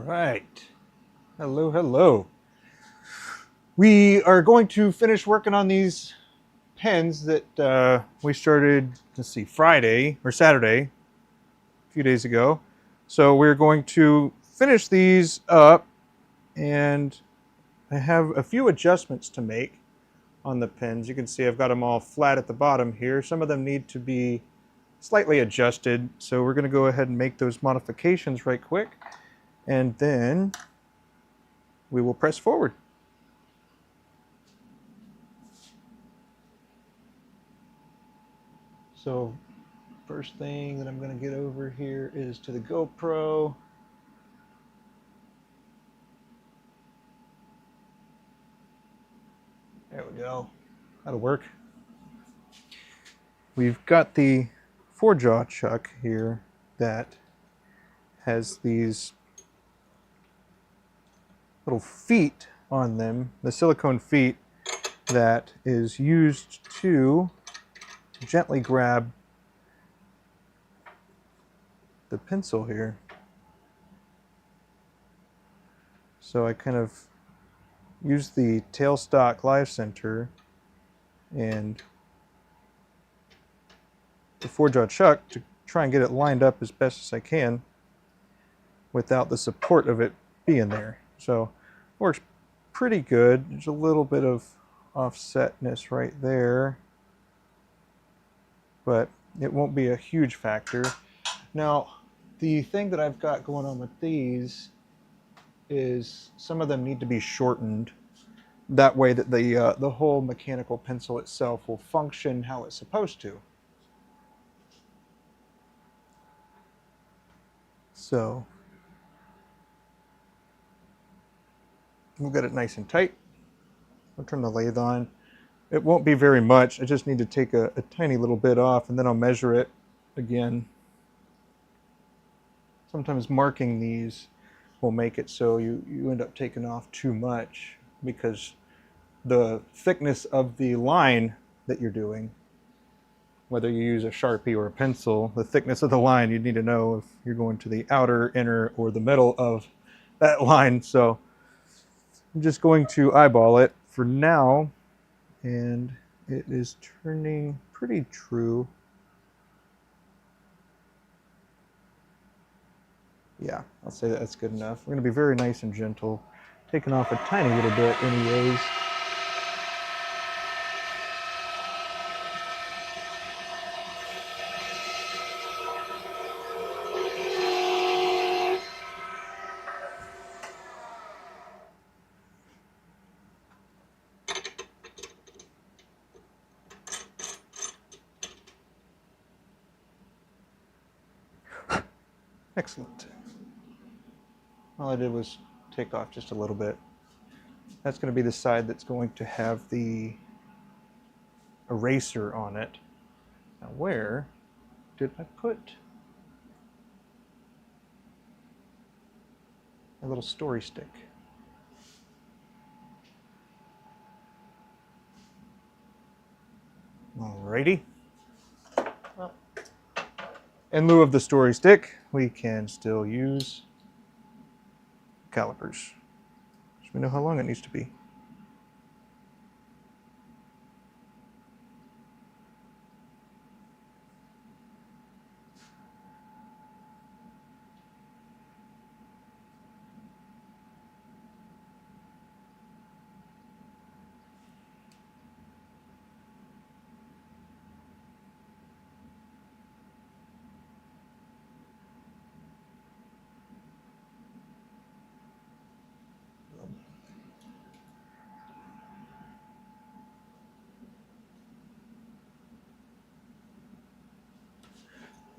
right. Hello, hello. We are going to finish working on these pens that we started, let's see, Friday or Saturday, a few days ago. So we're going to finish these up, and I have a few adjustments to make on the pens. You can see I've got them all flat at the bottom here. Some of them need to be slightly adjusted. So we're going to go ahead and make those modifications right quick, and then we will press forward. So first thing that I'm going to get over here is to the GoPro. There we go. That'll work. We've got the four-jaw chuck here that has these little feet on them, the silicone feet that is used to gently grab the pencil here. So I kind of use the tailstock live center and the four-jaw chuck to try and get it lined up as best as I can without the support of it being there. So it works pretty good. There's a little bit of offsetness right there, but it won't be a huge factor. Now, the thing that I've got going on with these is some of them need to be shortened. That way that the whole mechanical pencil itself will function how it's supposed to. So we'll get it nice and tight. I'll turn the lathe on. It won't be very much. I just need to take a tiny little bit off, and then I'll measure it again. Sometimes marking these will make it so you end up taking off too much because the thickness of the line that you're doing, whether you use a Sharpie or a pencil, the thickness of the line, you need to know if you're going to the outer, inner, or the middle of that line. So I'm just going to eyeball it for now, and it is turning pretty true. Yeah, I'll say that's good enough. We're going to be very nice and gentle, taking off a tiny little bit anyways. Excellent. All I did was take off just a little bit. That's going to be the side that's going to have the eraser on it. Now, where did I put a little story stick? Alrighty. Well, in lieu of the story stick, we can still use calipers. So we know how long it needs to be.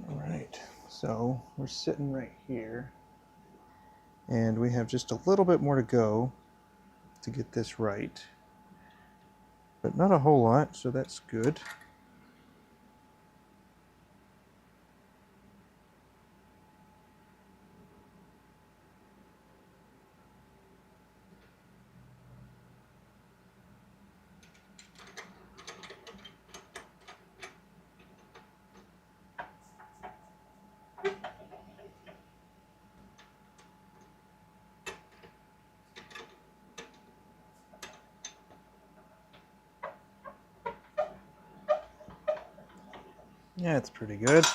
All right, so we're sitting right here, and we have just a little bit more to go to get this right, but not a whole lot, so that's good. Yeah, it's pretty good.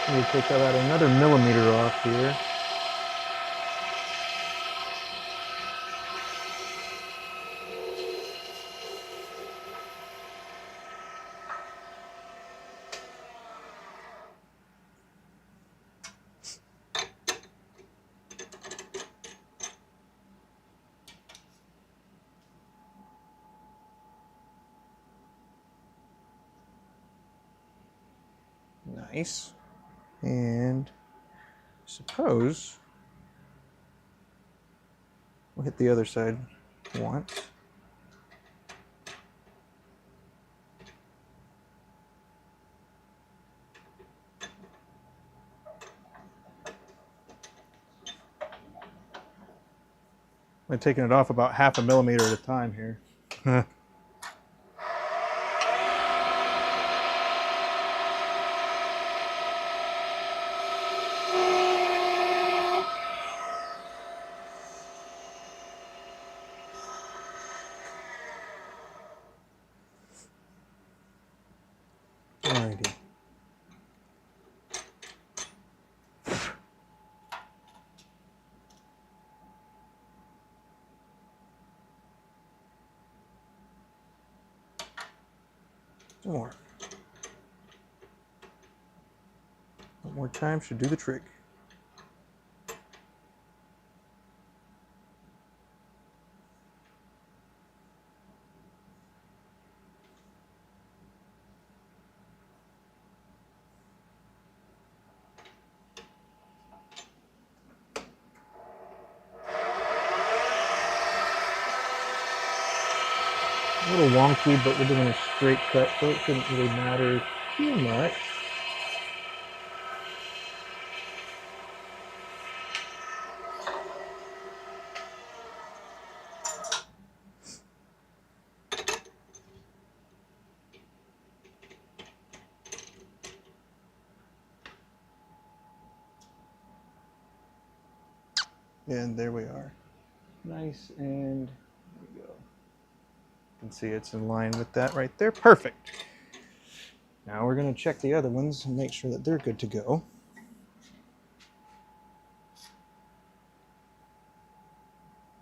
We take about another millimeter off here. Nice. And suppose we'll hit the other side once. I'm taking it off about 1/2 millimeter at a time here. Alrighty. Some more. One more time should do the trick. A little wonky, but we're doing a straight cut, so it shouldn't really matter too much. And there we are. Nice, and there we go. You can see it's in line with that right there. Perfect. Now we're going to check the other ones and make sure that they're good to go.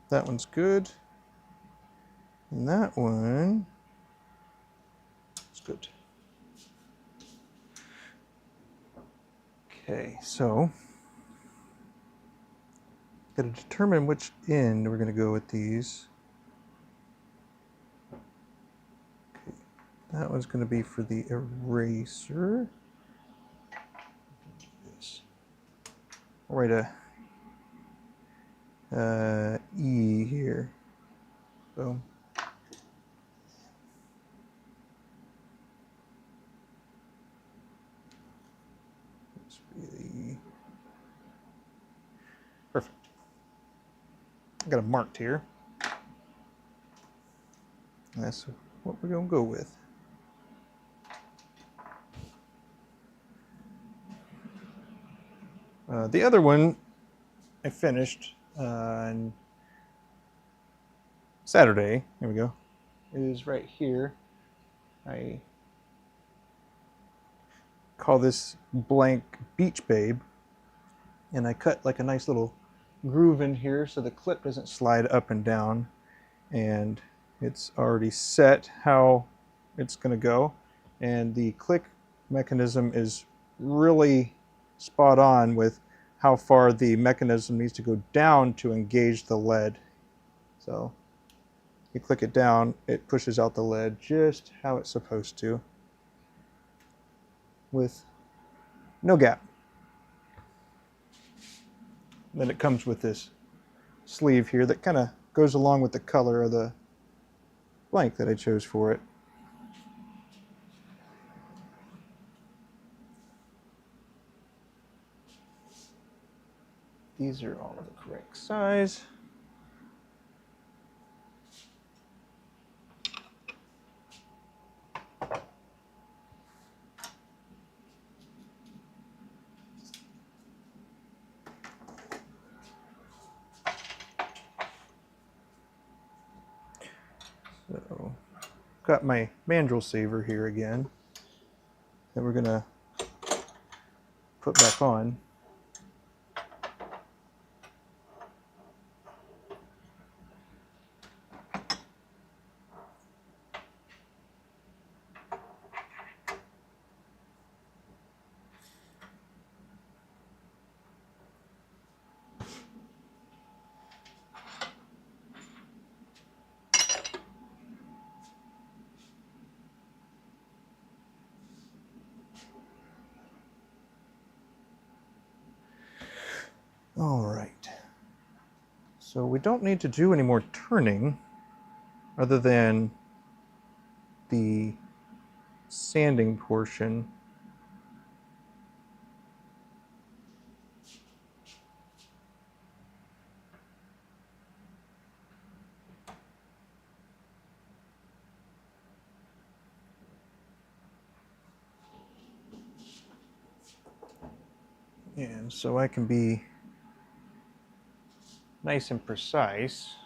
That one's good. And that one is good. Okay, so got to determine which end we're going to go with these. Okay, that one's going to be for the eraser. I'll write a E here. Boom. Perfect. I got it marked here. That's what we're going to go with. The other one I finished on Saturday. Here we go. It is right here. I call this blank Beach Babe, and I cut like a nice little groove in here so the clip doesn't slide up and down, and it's already set how it's going to go, and the click mechanism is really spot on with how far the mechanism needs to go down to engage the lead. So you click it down, it pushes out the lead just how it's supposed to with no gap. Then it comes with this sleeve here that kind of goes along with the color of the blank that I chose for it. These are all the correct size. got my mandrel saver here again that we're gonna put back on. All right. So we don't need to do any more turning other than the sanding portion. And so I can be nice and precise.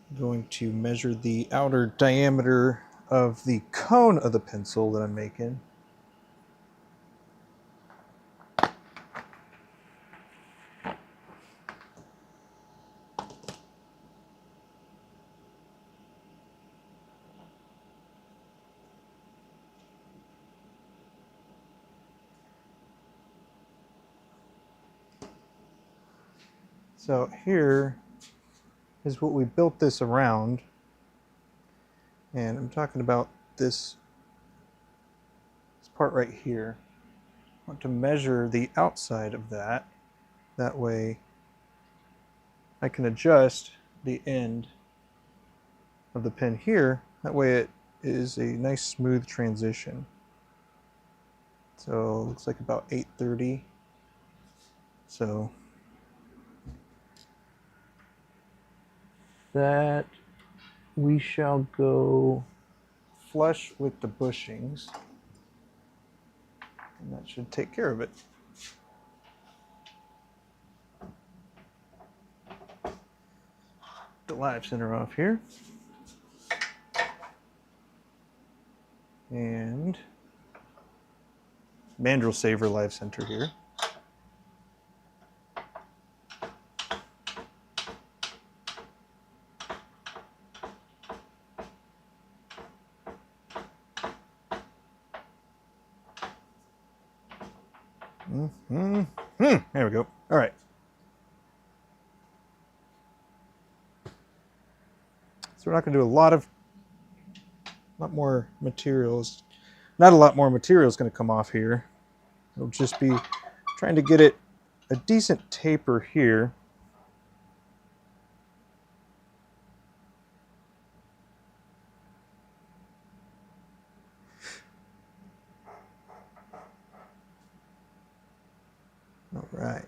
I'm going to measure the outer diameter of the cone of the pencil that I'm making. So here is what we built this around. And I'm talking about this part right here. I want to measure the outside of that. That way I can adjust the end of the pen here. That way it is a nice smooth transition. So it looks like about 830. So that we shall go flush with the bushings. And that should take care of it. The live center off here. And mandrel saver live center here. There we go. All right. So we're not going to do a lot more materials. Not a lot more material is going to come off here. It'll just be trying to get it a decent taper here. All right.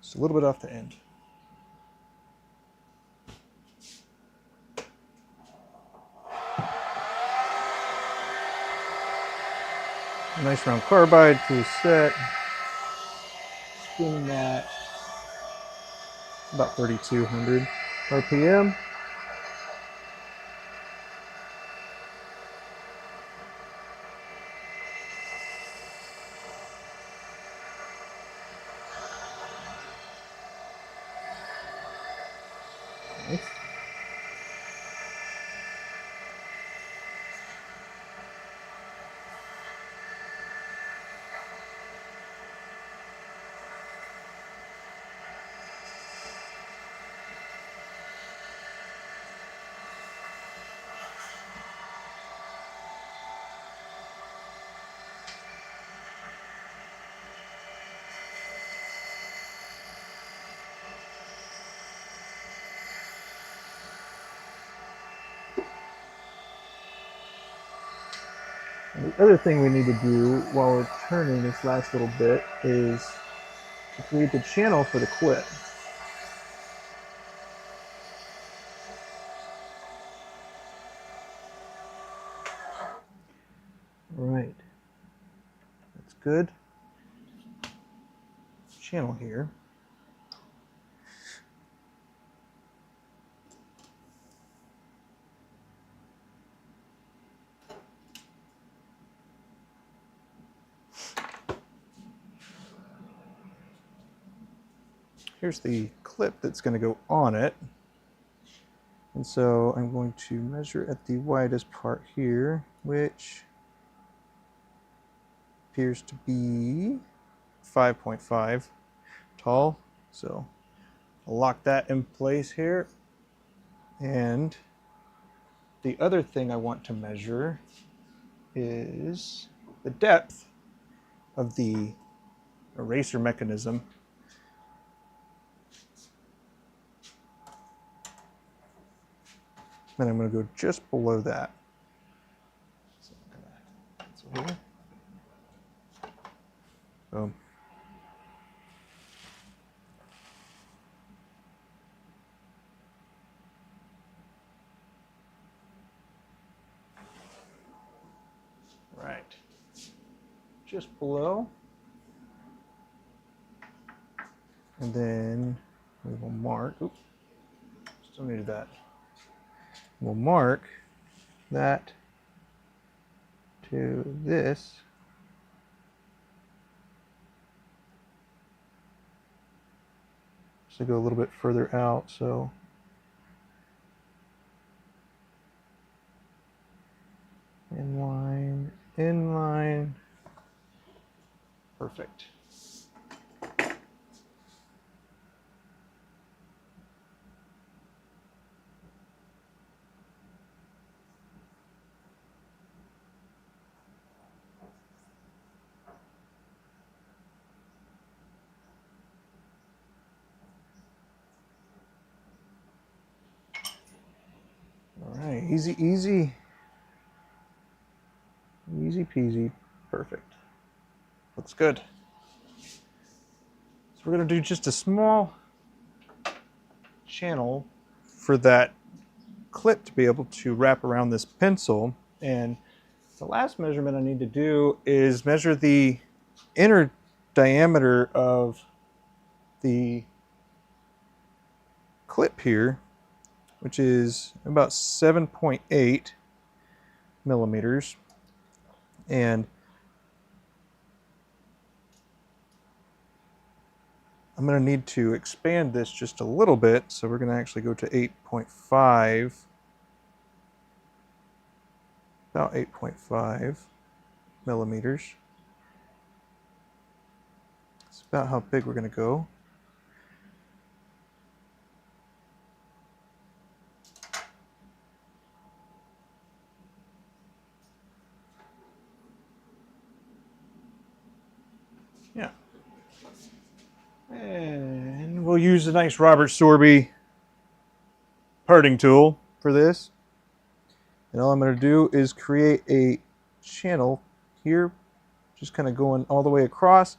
Just a little bit off the end. A nice round carbide tool set. Spinning that about 3,200 RPM. Nice. And the other thing we need to do while we're turning this last little bit is to create the channel for the quit. All right, that's good. Channel here. here's the clip that's going to go on it. And so I'm going to measure at the widest part here, which appears to be 5.5 tall. So I'll lock that in place here. And the other thing I want to measure is the depth of the eraser mechanism. And I'm going to go just below that. So I'm going to pencil here. Boom. Right. Just below. And then we will mark, oops, still needed that. We'll mark that to this. To go a little bit further out, so inline, inline, perfect. All right, easy, easy, easy peasy, perfect. Looks good. So we're going to do just a small channel for that clip to be able to wrap around this pencil. And the last measurement I need to do is measure the inner diameter of the clip here, which is about 7.8 millimeters. And I'm going to need to expand this just a little bit, so we're going to actually go to 8.5, about 8.5 millimeters. That's about how big we're going to go. Yeah. And we'll use a nice Robert Sorby parting tool for this. And all I'm going to do is create a channel here, just kind of going all the way across,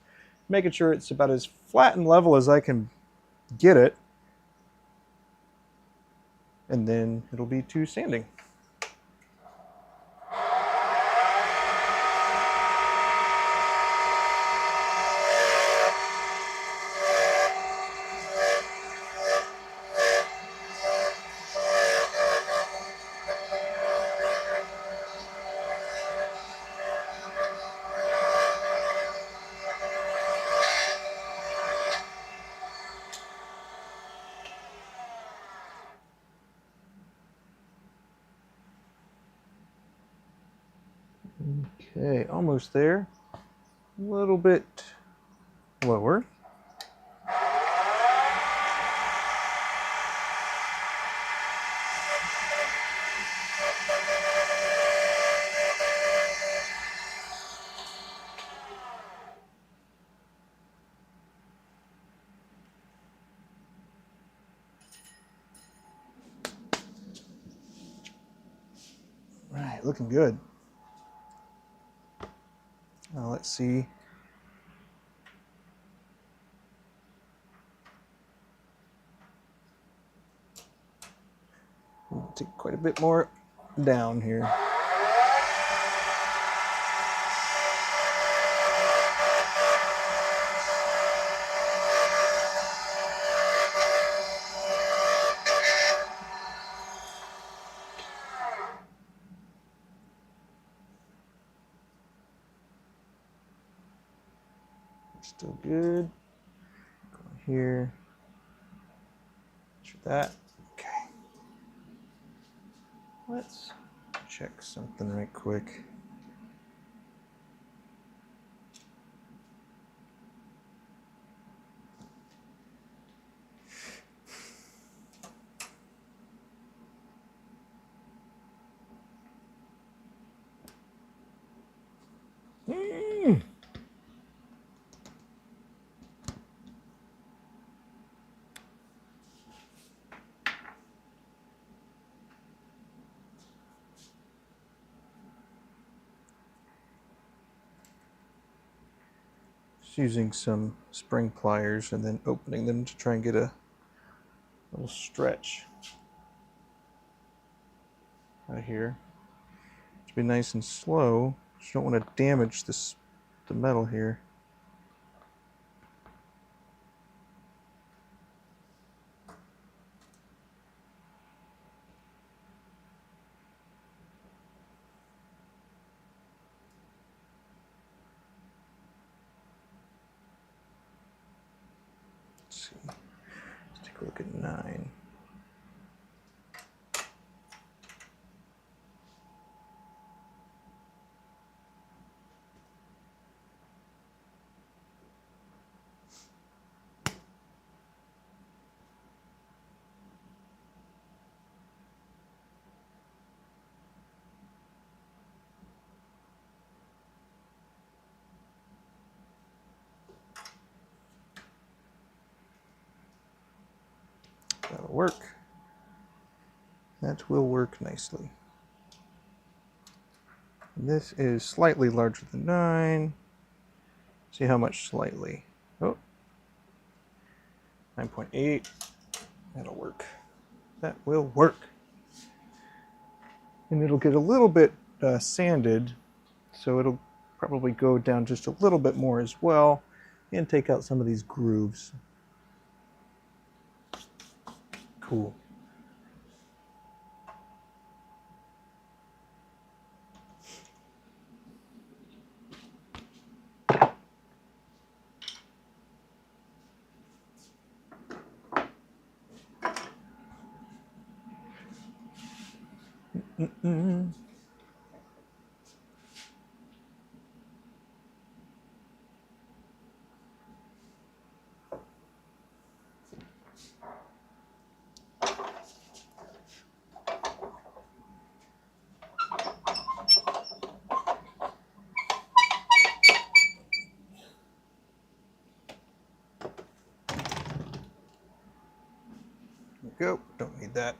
making sure it's about as flat and level as I can get it. And then it'll be to sanding. Okay, almost there. A little bit lower. Right, looking good. Now let's see. We'll take quite a bit more down here. Still good. Go here. that. Okay. Let's check something right quick. Just using some spring pliers and then opening them to try and get a little stretch right here. To be nice and slow. Just don't want to damage the metal here. Let's see. Let's take a look at 9. That'll work. That will work nicely. This is slightly larger than 9. See how much slightly. Oh, 9.8. That'll work. That will work. And it'll get a little bit sanded, so it'll probably go down just a little bit more as well and take out some of these grooves. Cool. Go. Don't need that.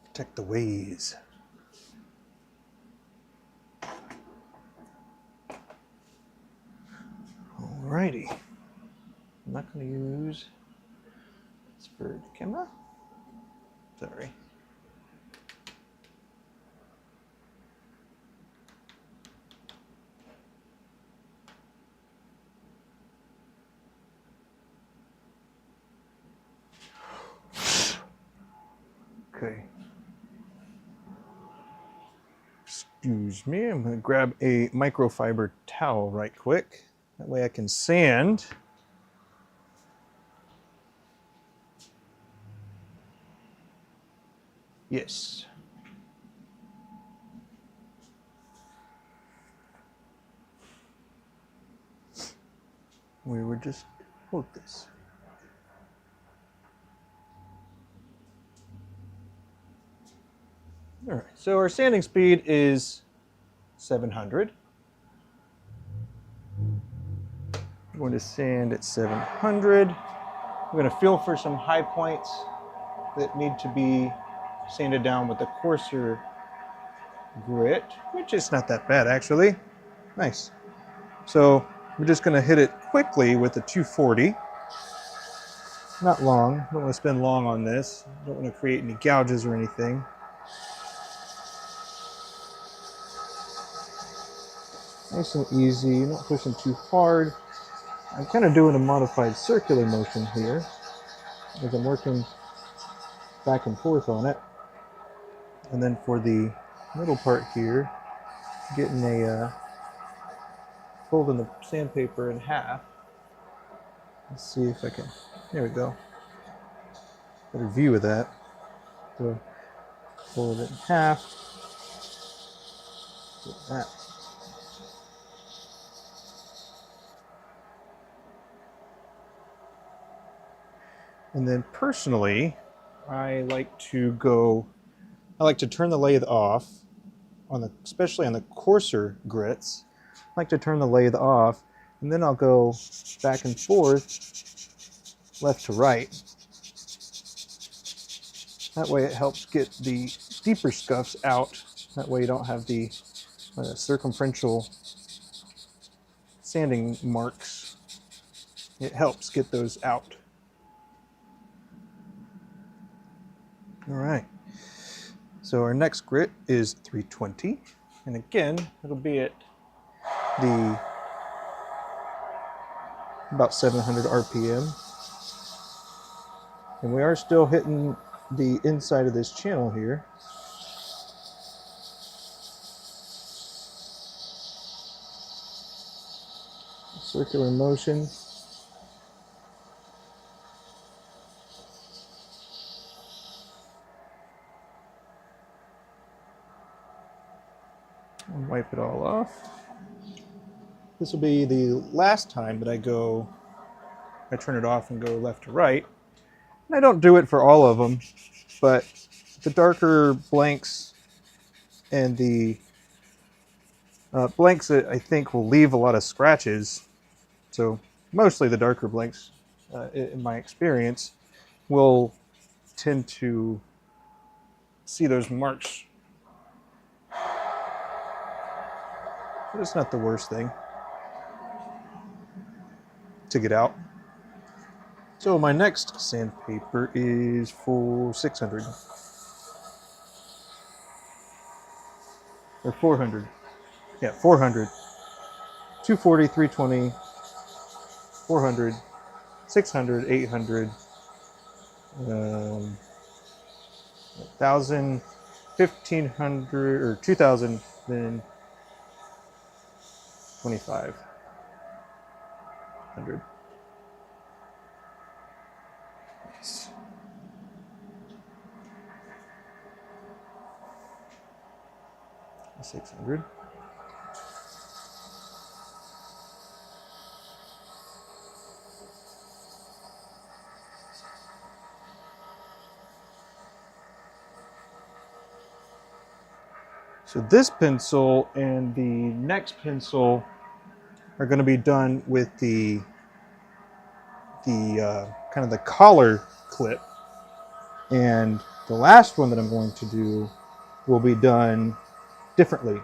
Protect the ways. Alrighty. I'm not going to use this for the camera. Sorry. Okay. Excuse me, I'm going to grab a microfiber towel right quick. That way I can sand. Yes. We were just hold this. All right, so our sanding speed is 700. I'm going to sand at 700. I'm going to feel for some high points that need to be sanded down with a coarser grit, which is not that bad actually. Nice. So we're just going to hit it quickly with a 240. Not long. Don't want to spend long on this. Don't want to create any gouges or anything. Nice and easy, not pushing too hard. I'm kind of doing a modified circular motion here as I'm working back and forth on it. And then for the middle part here, getting folding the sandpaper in half. Let's see if I can. There we go. Better view of that. So fold it in half. Like that. And then personally, I like to turn the lathe off especially on the coarser grits. I like to turn the lathe off, and then I'll go back and forth, left to right. That way it helps get the deeper scuffs out. That way you don't have the circumferential sanding marks. It helps get those out. All right. So our next grit is 320. And again, it'll be at the about 700 RPM. And we are still hitting the inside of this channel here. Circular motion. And wipe it all off. This will be the last time that I turn it off and go left to right. And I don't do it for all of them, but the darker blanks and the blanks that I think will leave a lot of scratches, so mostly the darker blanks, in my experience, will tend to see those marks. But it's not the worst thing to get out. So my next sandpaper is for 600. Or 400. Yeah, 400. 240, 320, 400, 600, 800, 1,000, 1,500, or 2,000, then 2,500. 600. So this pencil and the next pencil are going to be done with the kind of the collar clip, and the last one that I'm going to do will be done differently,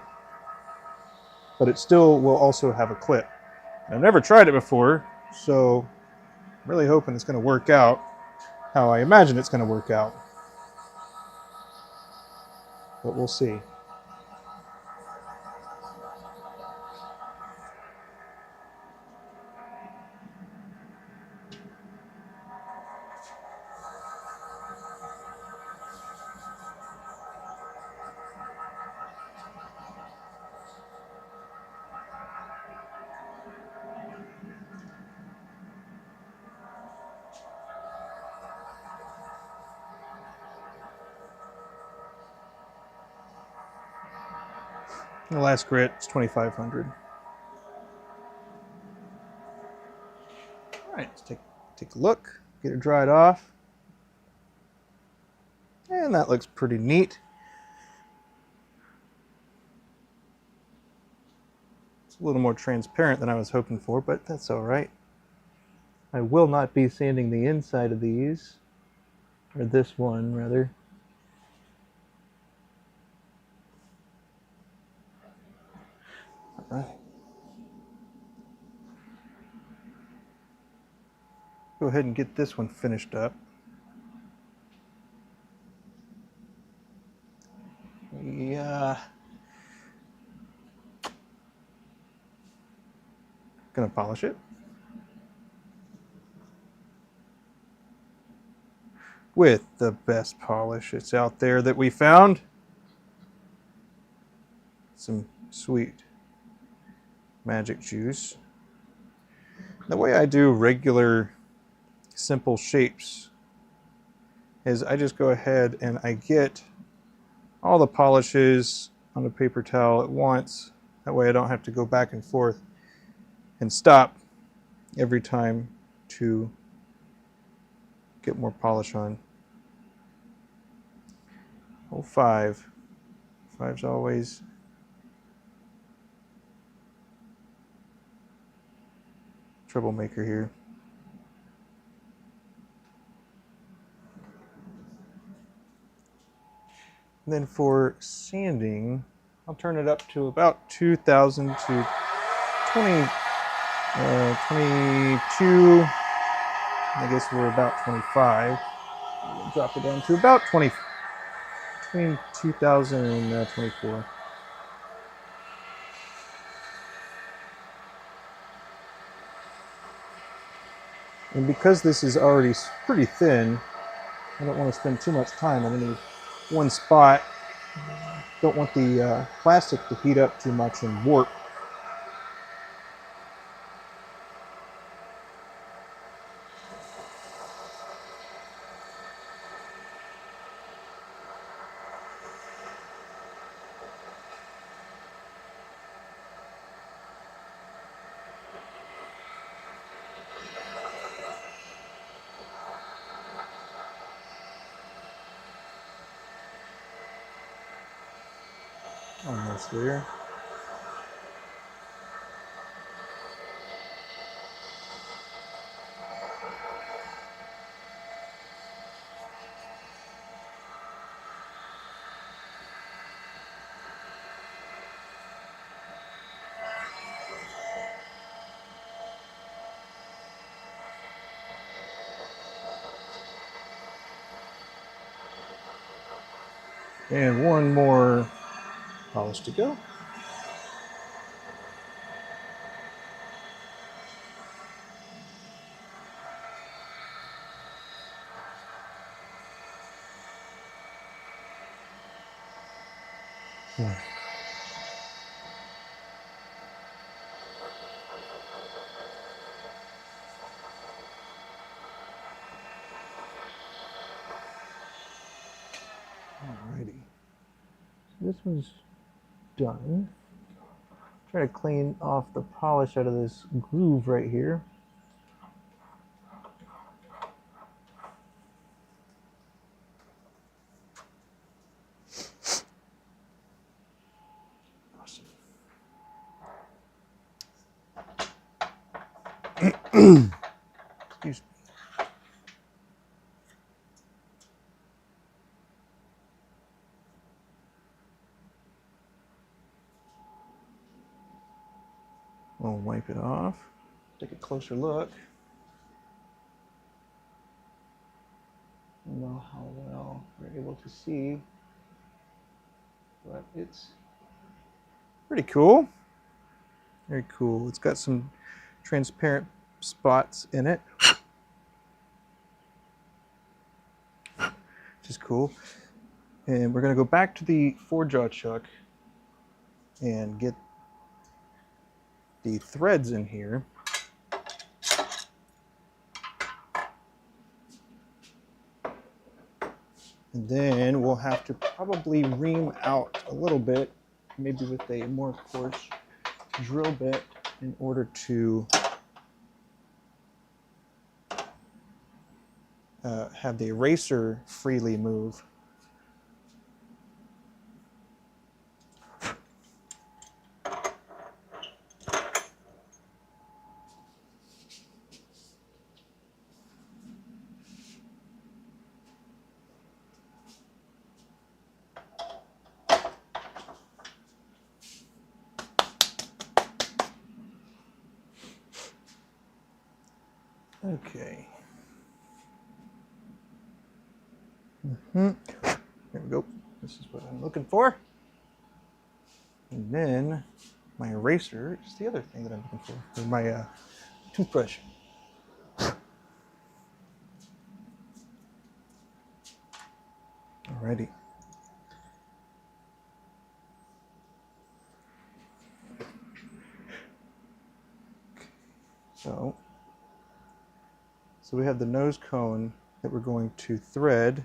but it still will also have a clip. I've never tried it before, so I'm really hoping it's going to work out how I imagine it's going to work out, but we'll see. The last grit is 2,500. All right, let's take a look, get it dried off. And that looks pretty neat. It's a little more transparent than I was hoping for, but that's all right. I will not be sanding the inside of these, or this one rather. All right. Go ahead and get this one finished up. Yeah. Gonna polish it with the best polish that's out there that we found. Some sweet magic juice. The way I do regular simple shapes is I just go ahead and I get all the polishes on the paper towel at once. That way I don't have to go back and forth and stop every time to get more polish on. Oh, five. Five's always troublemaker here. And then for sanding, I'll turn it up to about 2,000 to 20, 22. I guess we're about 25. We'll drop it down to about 20, between 2,000 and 24. And because this is already pretty thin, I don't want to spend too much time on any one spot. Don't want the plastic to heat up too much and warp. Almost there. And one more polish to go. Alrighty. So this one's done. Try to clean off the polish out of this groove right here. Awesome. Excuse me. We'll wipe it off. Take a closer look. I don't know how well we're able to see, but it's pretty cool. Very cool. It's got some transparent spots in it, which is cool. And we're going to go back to the 4-jaw chuck and get the threads in here. And then we'll have to probably ream out a little bit, maybe with a more coarse drill bit, in order to have the eraser freely move. Okay. There we go. This is what I'm looking for. And then my eraser is the other thing that I'm looking for. My toothbrush. Alrighty. So So we have the nose cone that we're going to thread.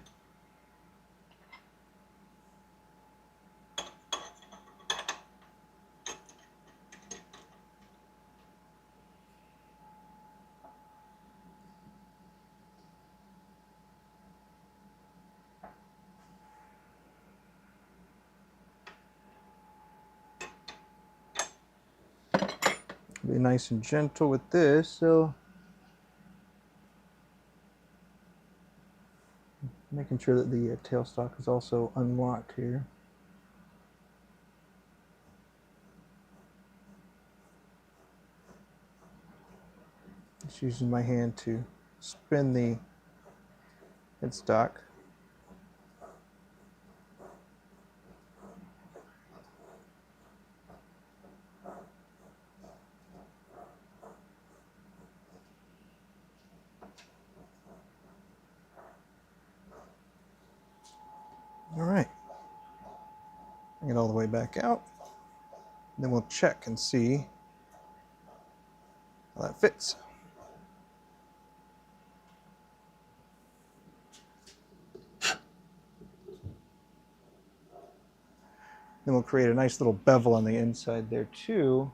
Be nice and gentle with this, so making sure that the tailstock is also unlocked here. Just using my hand to spin the headstock. All right, bring it all the way back out. Then we'll check and see how that fits. Then we'll create a nice little bevel on the inside there too.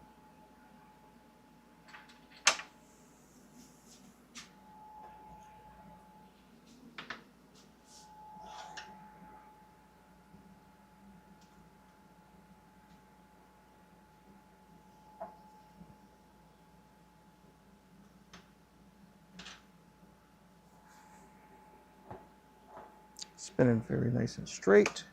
Spinning very nice and straight.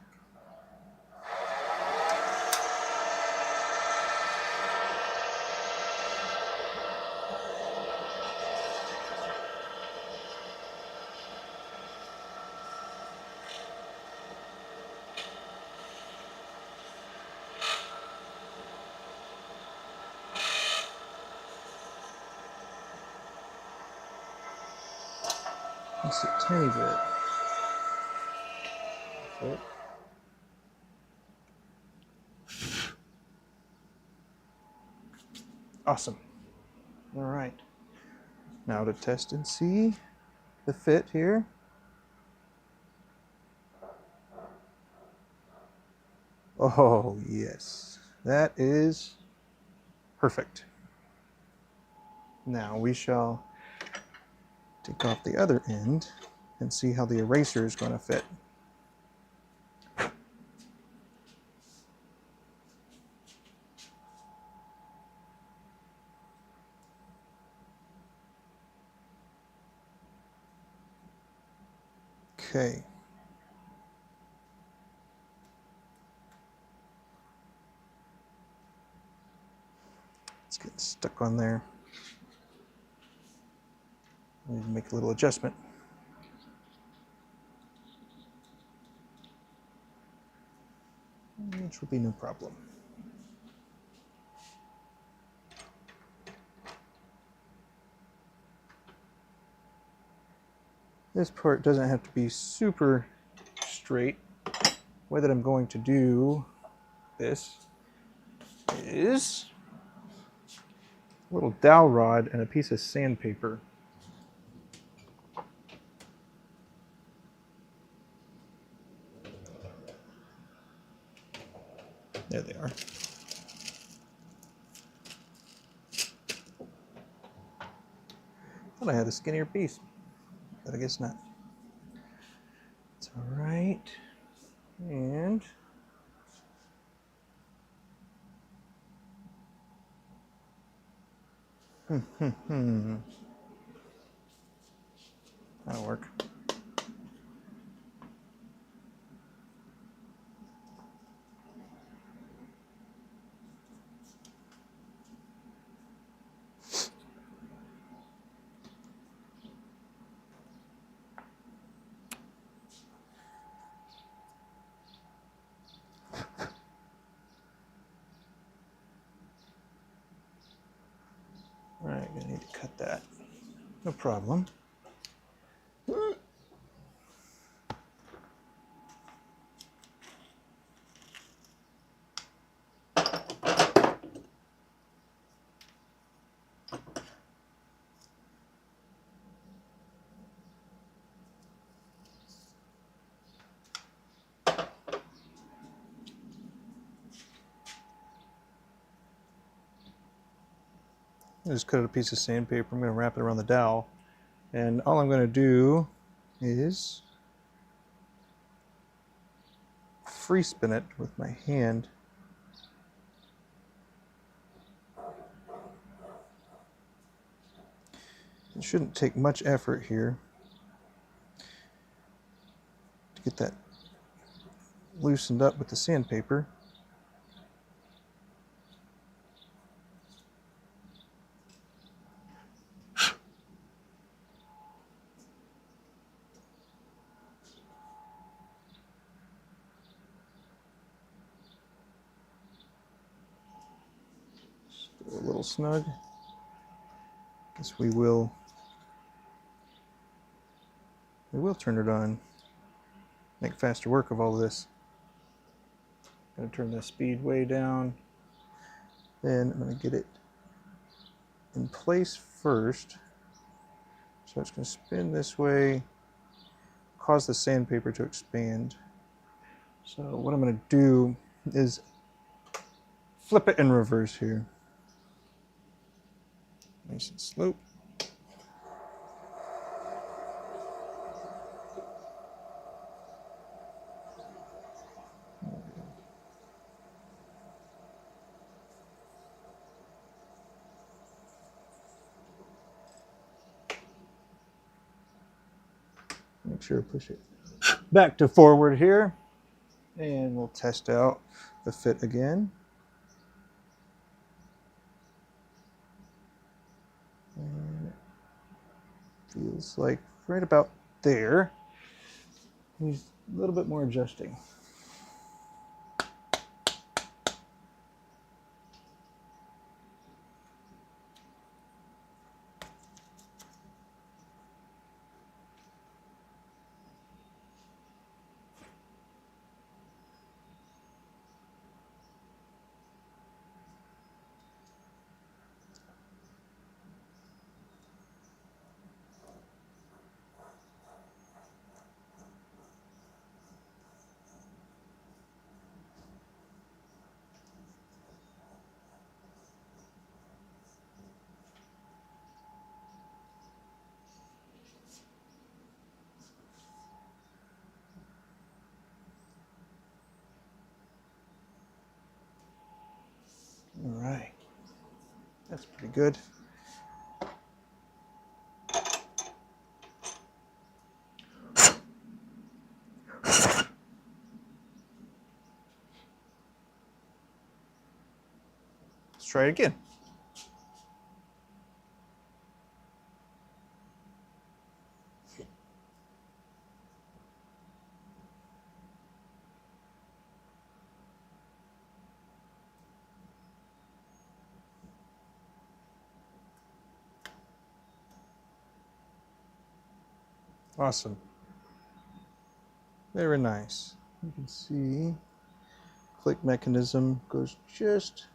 Just a tiny bit. That's it. Awesome. All right. Now to test and see the fit here. Oh, yes. That is perfect. Now we shall take off the other end and see how the eraser is going to fit. Okay. It's getting stuck on there. I need to make a little adjustment. Which will be no problem. This part doesn't have to be super straight. The way that I'm going to do this is a little dowel rod and a piece of sandpaper. There they are. Thought I had a skinnier piece, but I guess not. It's all right. And that'll work. All right, gonna need to cut that. No problem. I just cut out a piece of sandpaper. I'm going to wrap it around the dowel. And all I'm going to do is free spin it with my hand. It shouldn't take much effort here to get that loosened up with the sandpaper. Still a little snug. Guess we will turn it on. Make faster work of all of this. Gonna turn the speed way down. Then I'm gonna get it in place first. So it's gonna spin this way, cause the sandpaper to expand. So what I'm gonna do is flip it in reverse here. Nice and slow. Make sure to push it back to forward here. And we'll test out the fit again. And it feels like right about there. Needs a little bit more adjusting. All right, that's pretty good. Let's try it again. Awesome. Very nice. You can see click mechanism goes just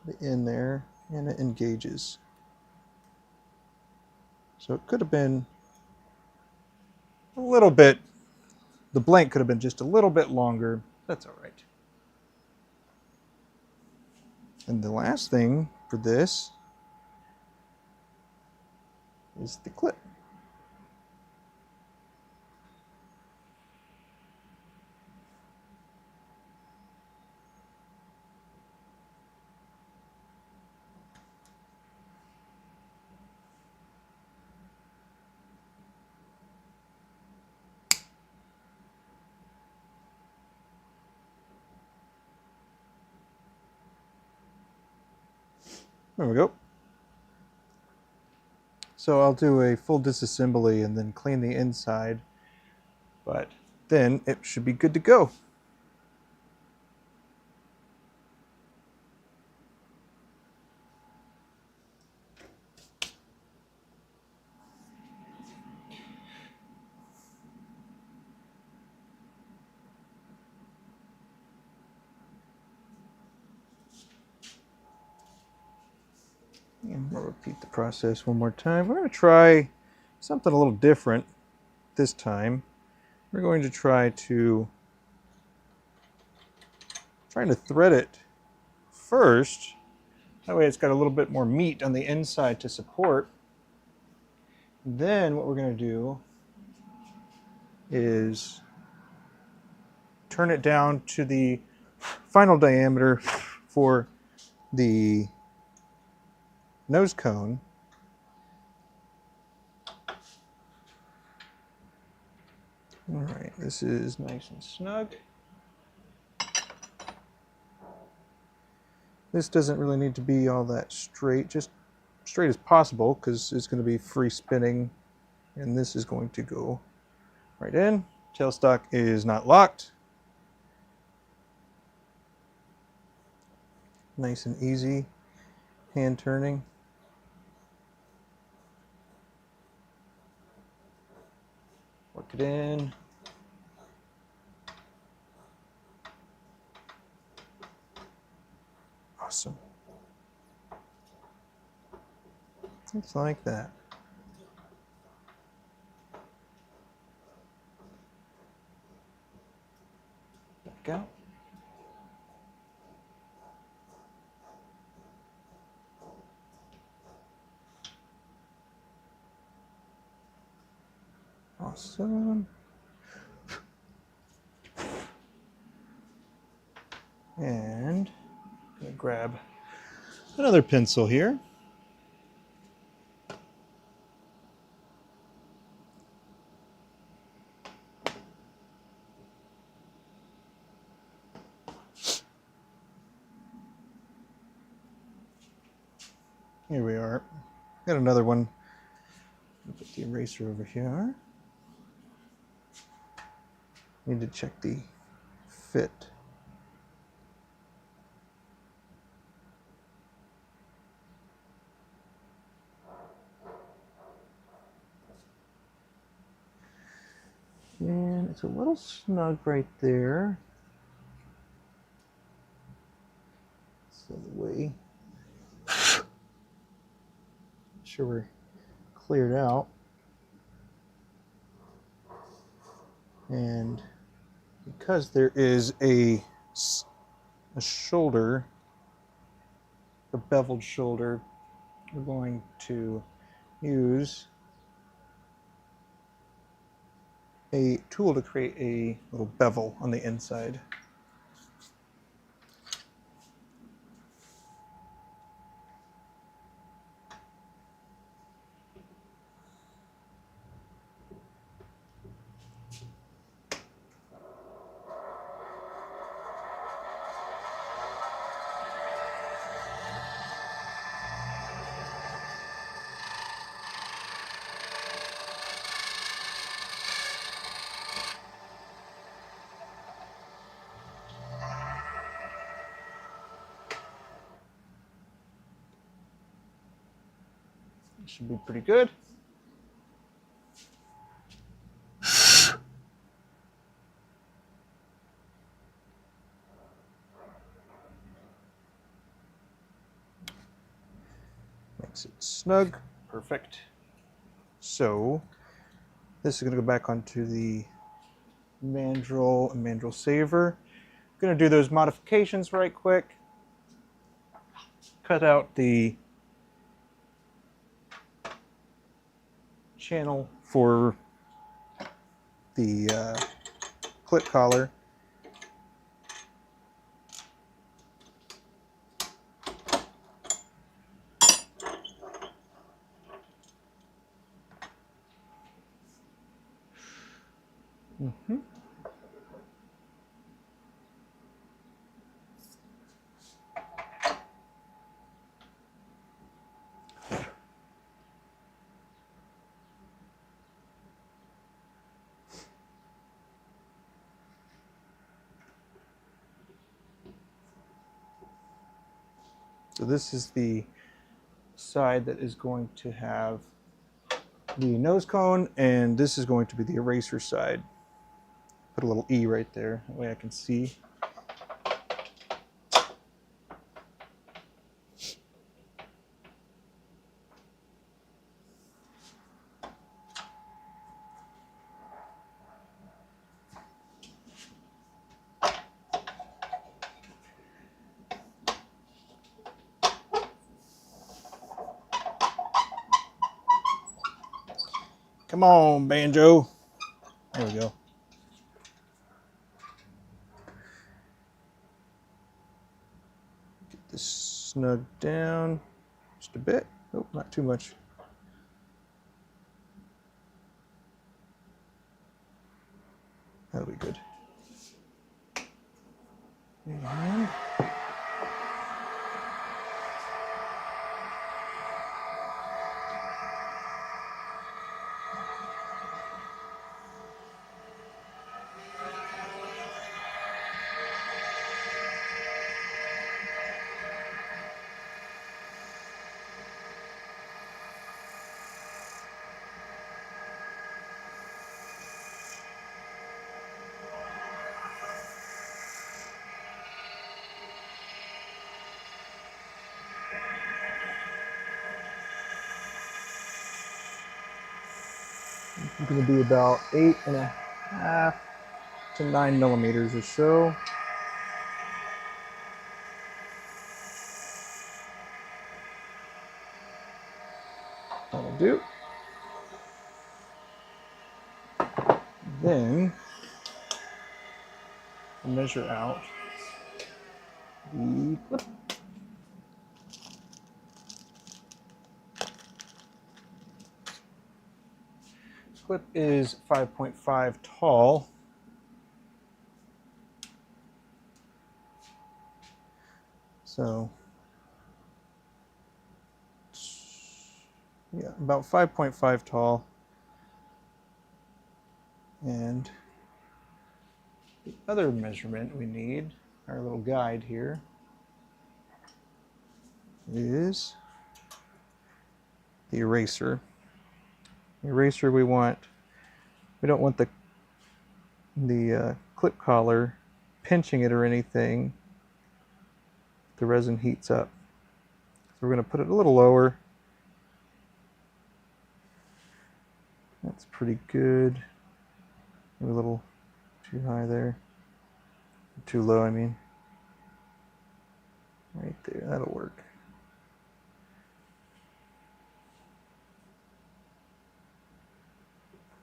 to the end there and it engages. So it could have been a little bit, the blank could have been just a little bit longer. That's all right. And the last thing for this is the clip. There we go. So I'll do a full disassembly and then clean the inside, but then it should be good to go. And we'll repeat the process one more time. We're going to try something a little different this time. We're going to trying to thread it first That way it's got a little bit more meat on the inside to support. Then what we're going to do is turn it down to the final diameter for the nose cone. All right, this is nice and snug. This doesn't really need to be all that straight, just straight as possible, because it's going to be free spinning, and this is going to go right in. Tailstock is not locked. Nice and easy hand turning. Work it in. Awesome. It's like that. Back out. Awesome. And I'm going to grab another pencil here. Here we are. Got another one. Put the eraser over here. Need to check the fit. And it's a little snug right there. So the way, sure we're cleared out. And because there is a shoulder, a beveled shoulder, we're going to use a tool to create a little bevel on the inside. Should be pretty good. Makes it snug. Perfect. So this is going to go back onto the mandrel and mandrel saver. I'm going to do those modifications right quick. Cut out the channel for the clip collar. So this is the side that is going to have the nose cone, and this is going to be the eraser side. Put a little E right there, that way I can see. Come on, Banjo. There we go. Get this snug down just a bit. Oh, not too much. That'll be good. And it's going to be about 8.5 to 9 millimeters or so. That'll do. Then I'll measure out the clip. Clip is 5.5 tall. So, yeah, about 5.5 tall. And the other measurement we need, our little guide here, is the eraser. The eraser we don't want the clip collar pinching it or anything. The resin heats up. So we're going to put it a little lower. That's pretty good. Maybe a little too high there. Too low, I mean. Right there, that'll work.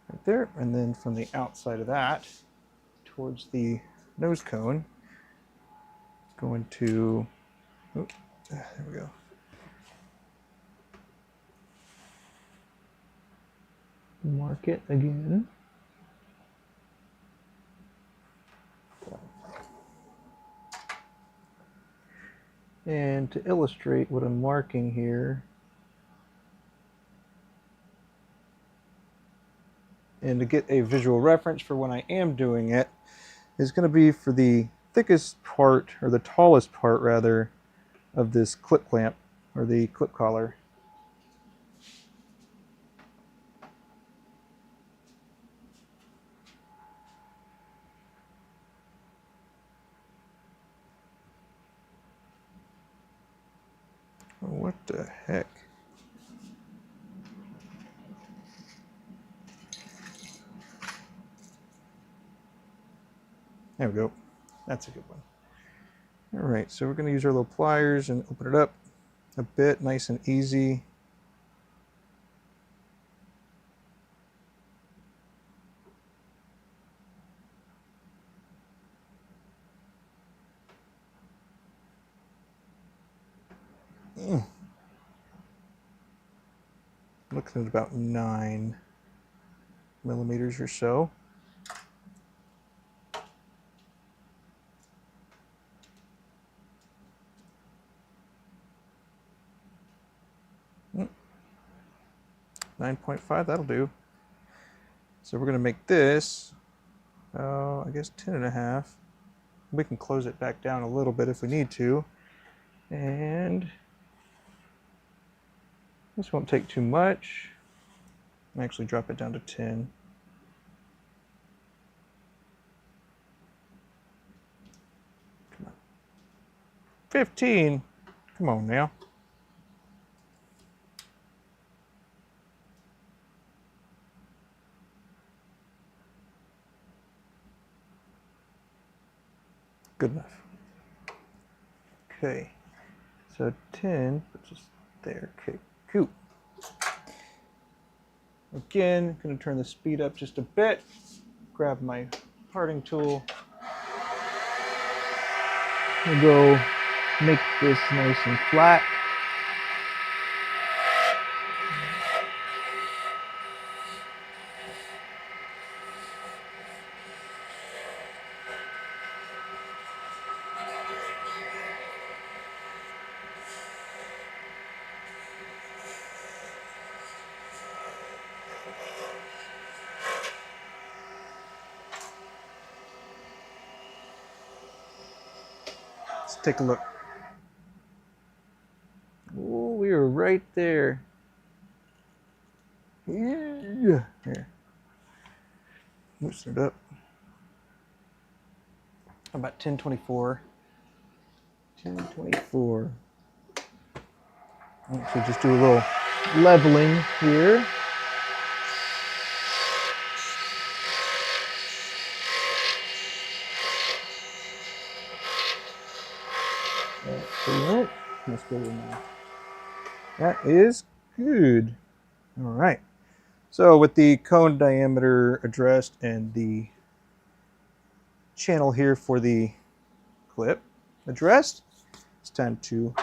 Right there, and then from the outside of that towards the nose cone, going to, oh, there we go. Mark it again. And to illustrate what I'm marking here, and to get a visual reference for when I am doing it, is going to be for the thickest part, or the tallest part rather, of this clip clamp, or the clip collar. What the heck? There we go. That's a good one. All right, so we're going to use our little pliers and open it up a bit, nice and easy. Looking at about 9 millimeters or so. Mm. 9.5, that'll do. So we're going to make this, I guess 10.5. We can close it back down a little bit if we need to. And this won't take too much. I'll actually drop it down to 10. Come on. 15. Come on now. Good enough. Okay. So 10 puts us there. Okay, cool. Again, going to turn the speed up just a bit. Grab my parting tool. I'll go make this nice and flat. Let's take a look. Oh, we are right there. Yeah. Here. Loosen it up. How about 1024? 1024. So just do a little leveling here. Excellent. Let's go now. That is good. All right. So with the cone diameter addressed and the channel here for the clip addressed, it's time to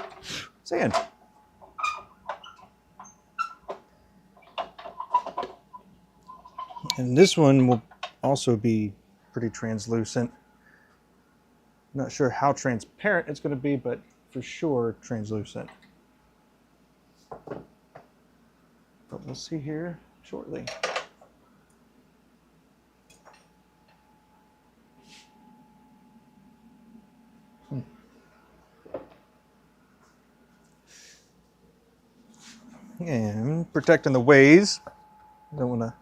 sand. And this one will also be pretty translucent. Not sure how transparent it's going to be, but for sure translucent. But we'll see here shortly. And protecting the ways. Don't want to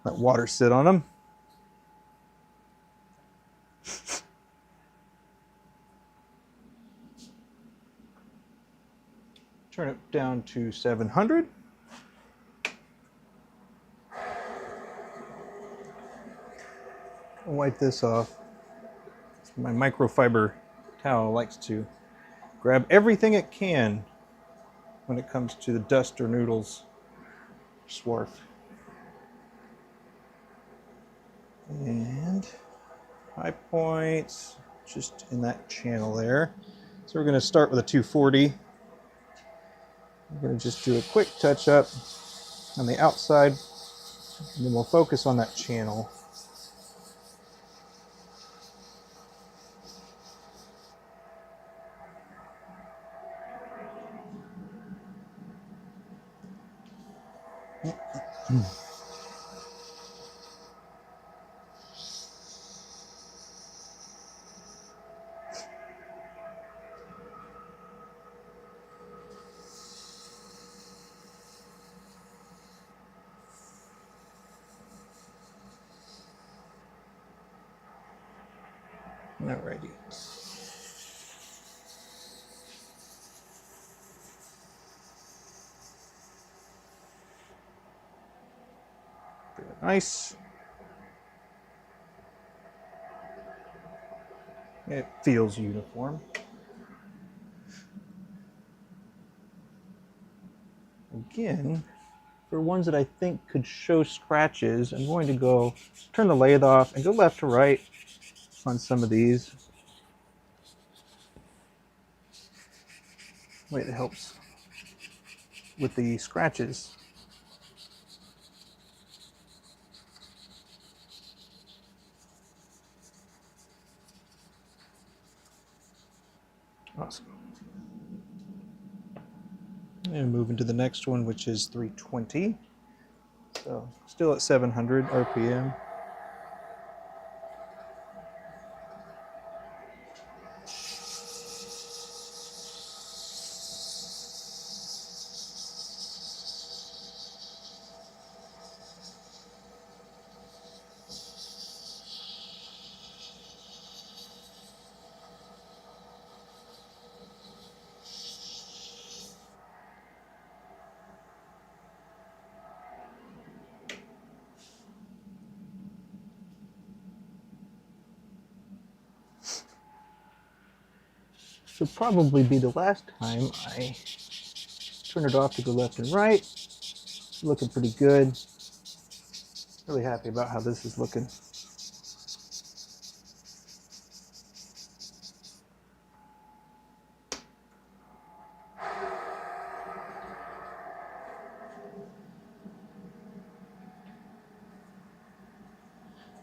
let water sit on them. Turn it down to 700. I'll wipe this off. My microfiber towel likes to grab everything it can when it comes to the dust or noodles swarf. And high points just in that channel there. So we're going to start with a 240. I'm going to just do a quick touch up on the outside, and then we'll focus on that channel. Alrighty. Very nice. It feels uniform. Again, for ones that I think could show scratches, I'm going to go turn the lathe off and go left to right on some of these. Wait, it helps with the scratches. Awesome. And move into the next one, which is 320. So still at 700 RPM. Should probably be the last time I turn it off to go left and right. It's looking pretty good. Really happy about how this is looking.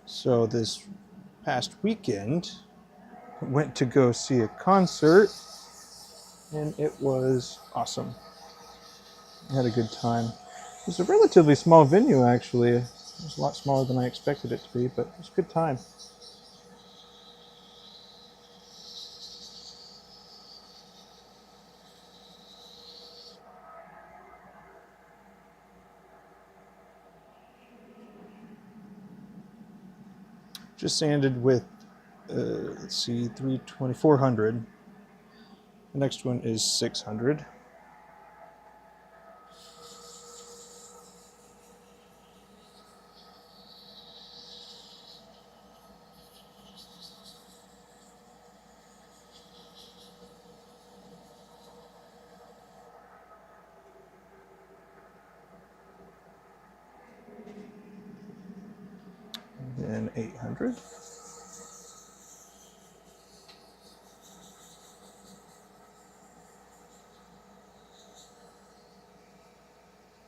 So this past weekend, I went to go see a concert, and it was awesome. I had a good time. It was a relatively small venue, actually. It was a lot smaller than I expected it to be, but it was a good time. Just sanded with, let's see, 320, 400. The next one is 600. And 800.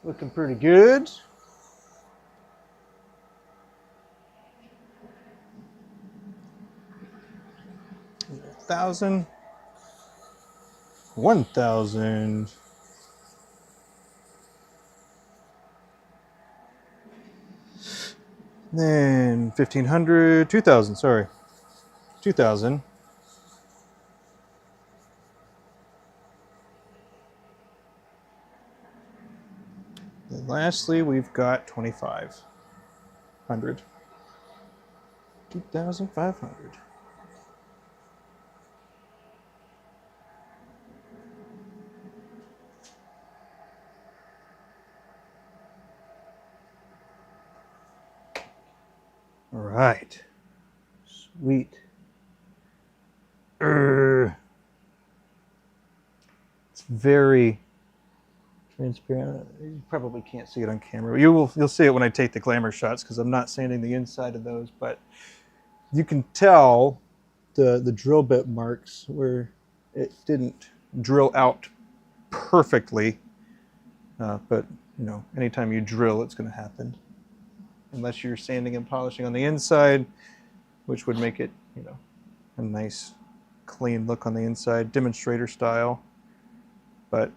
Looking pretty good. 1,000. 1,000. Then 1,500. 2,000, sorry. 2,000. And lastly, we've got 2,500. 2,500. All right. Sweet. It's very transparent. You probably can't see it on camera. You'll see it when I take the glamour shots because I'm not sanding the inside of those, but you can tell the drill bit marks where it didn't drill out perfectly. But you know, anytime you drill, it's going to happen. Unless you're sanding and polishing on the inside, which would make it, you know, a nice clean look on the inside, demonstrator style. But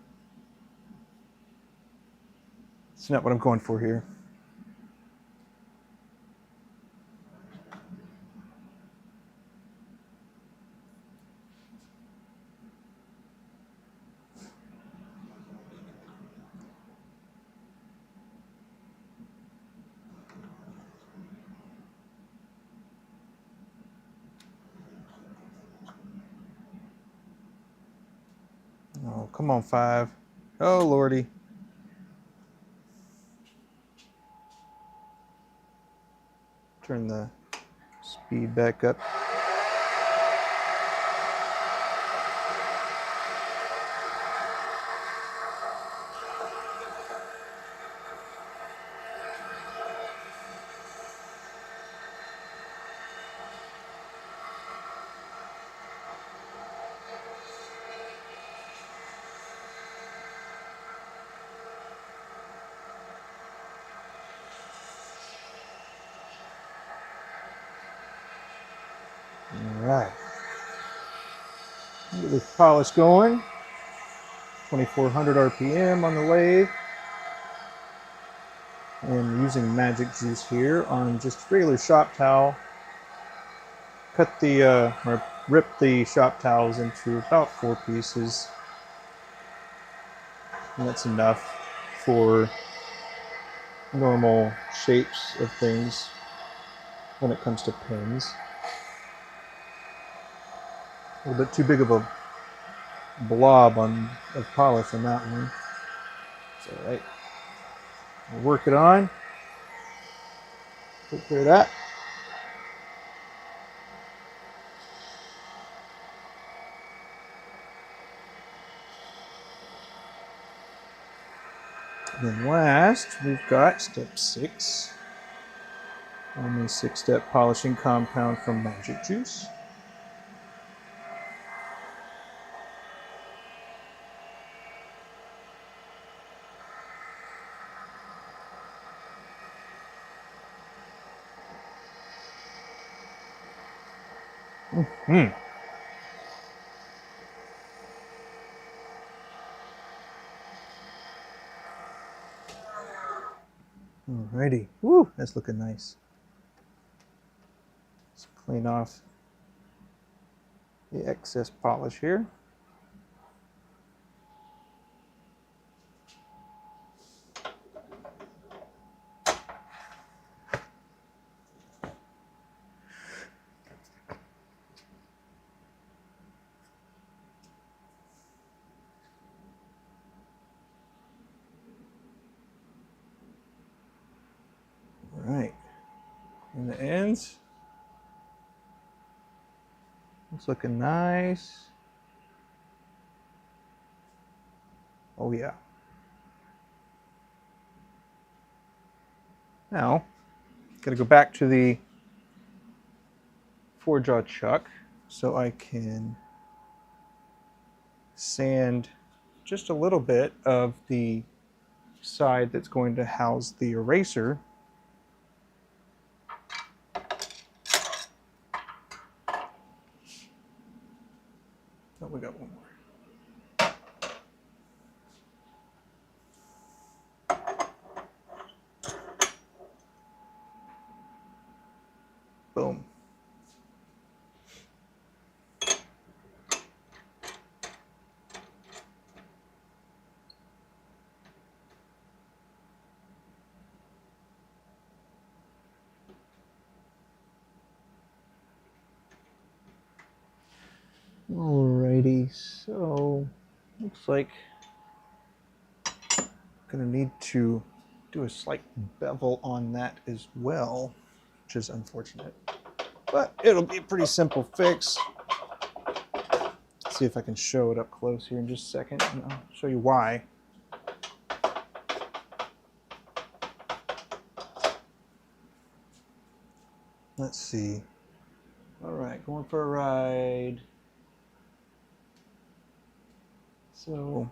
it's not what I'm going for here. Oh, come on, 5. Oh, Lordy. Turn the speed back up. All right. Get this polish going. 2,400 RPM on the lathe. And using magic juice here on just regular shop towel. Cut the, or rip the shop towels into about 4 pieces. And that's enough for normal shapes of things when it comes to pins. A little bit too big of a blob of polish on that one. It's all right. We'll work it on. Take care of that. And then last, we've got step 6 on the 6-step polishing compound from Magic Juice. Mm-hmm. Alrighty. Woo, that's looking nice. Let's clean off the excess polish here. Alright. And the ends. It's looking nice. Oh yeah. Now, gotta go back to the 4-jaw chuck so I can sand just a little bit of the side that's going to house the eraser. Oh, we got one more. Boom. Alrighty, so looks like I'm gonna need to do a slight bevel on that as well, which is unfortunate, but it'll be a pretty simple fix. Let's see if I can show it up close here in just a second, and I'll show you why. Let's see. All right, going for a ride. So,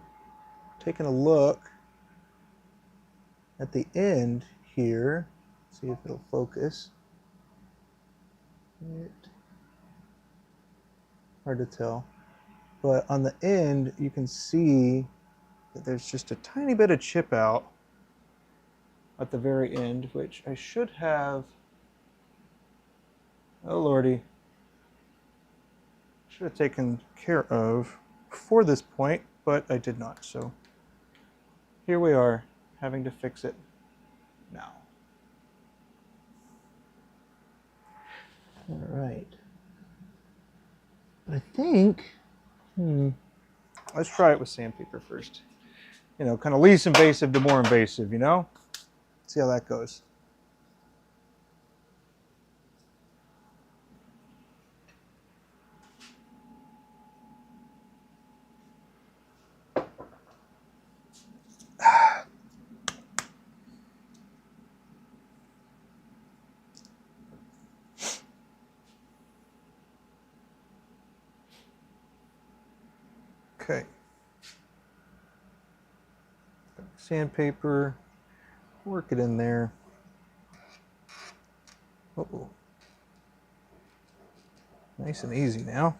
taking a look at the end here, see if it'll focus. Hard to tell. But on the end, you can see that there's just a tiny bit of chip out at the very end, which I should have, oh lordy, should have taken care of before this point, but I did not. So here we are, having to fix it now. All right. I think, let's try it with sandpaper first. You know, kind of least invasive to more invasive, you know? See how that goes. Okay. Sandpaper, work it in there. Uh-oh. Nice and easy now.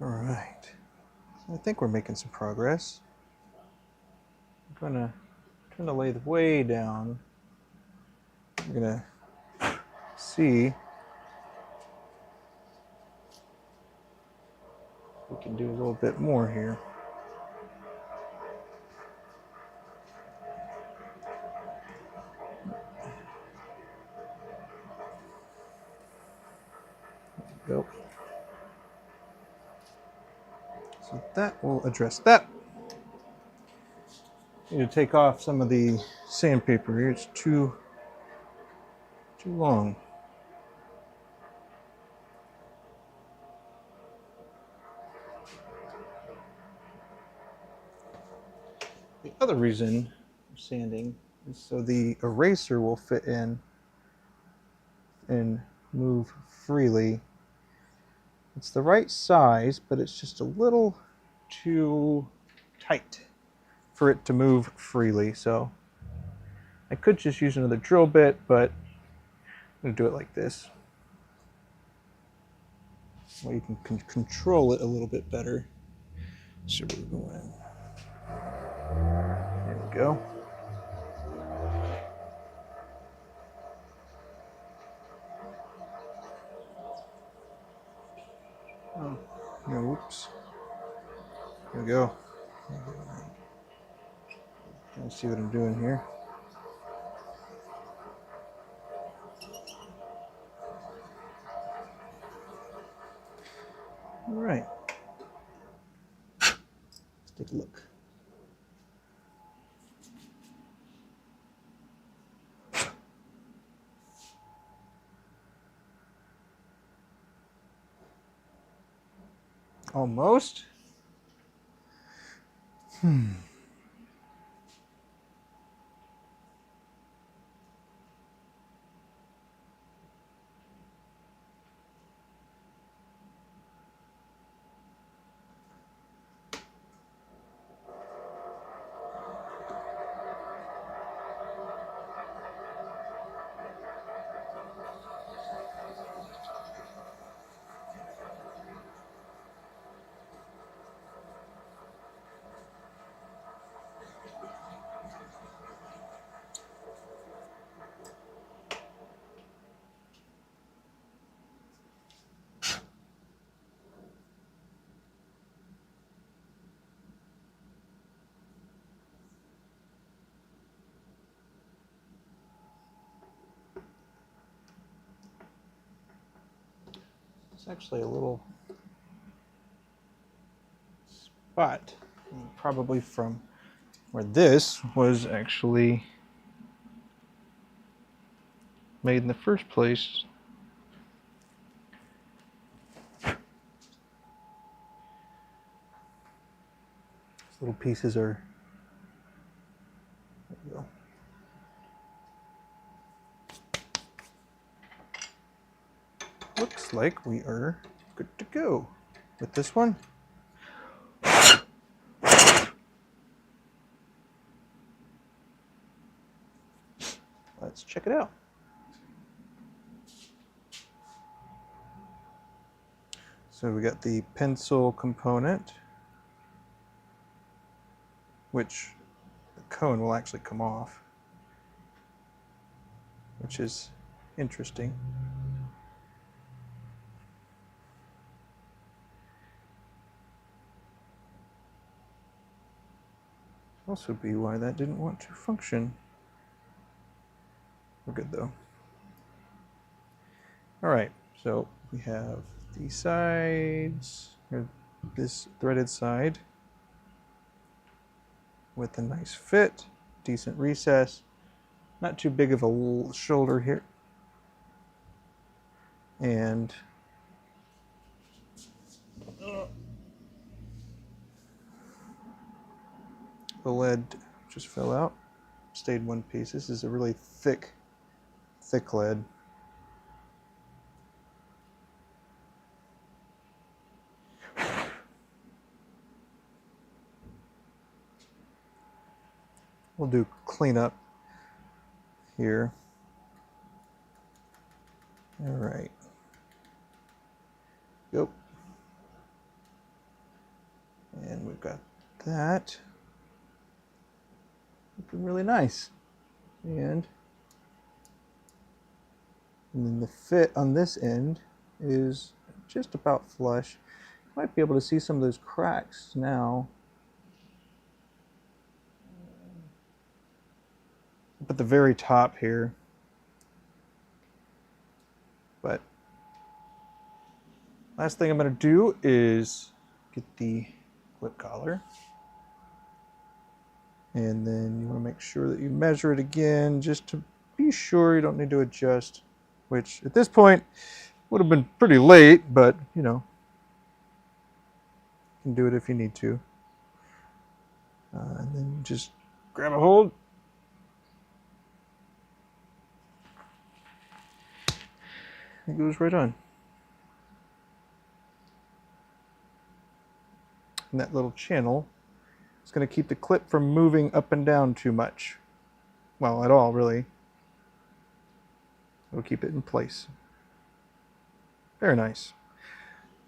All right. I think we're making some progress. I'm gonna turn the lathe way down. I'm gonna see if we can do a little bit more here. There we go. So that will address that. Need to take off some of the sandpaper here. It's too too long. The other reason for sanding is so the eraser will fit in and move freely. It's the right size, but it's just a little too tight for it to move freely. So I could just use another drill bit, but I'm going to do it like this. Well, you can control it a little bit better. So we're going. There we go. Oh, no, oops. There we go. Let's see what I'm doing here. All right. Let's take a look. Almost. It's actually a little spot, probably from where this was actually made in the first place. These little pieces are, there we go. Looks like we are good to go with this one. Let's check it out. So we got the pencil component, which the cone will actually come off, which is interesting. Also be why that didn't want to function. We're good though. All right, so we have these sides, or this threaded side with a nice fit, decent recess, not too big of a shoulder here, and the lead just fell out, stayed one piece. This is a really thick lead. We'll do cleanup here. All right. Yep. And we've got that. Looking really nice. And then the fit on this end is just about flush. You might be able to see some of those cracks now. Up at the very top here. But last thing I'm going to do is get the clip collar. And then you want to make sure that you measure it again just to be sure. You don't need to adjust which at this point would have been pretty late, but you know, you can do it if you need to. And then just grab a hold. It goes right on. And that little channel is going to keep the clip from moving up and down too much. Well, at all, really. It'll keep it in place. Very nice.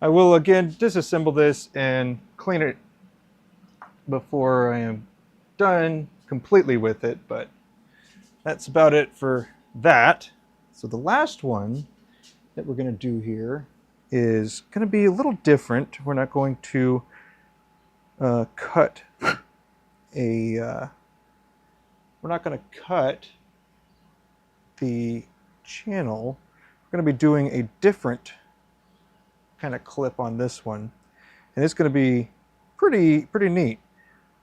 I will again disassemble this and clean it before I am done completely with it, but that's about it for that. So the last one that we're going to do here is going to be a little different. We're not going to cut a we're not going to cut the channel. We're going to be doing a different kind of clip on this one, and it's going to be pretty neat.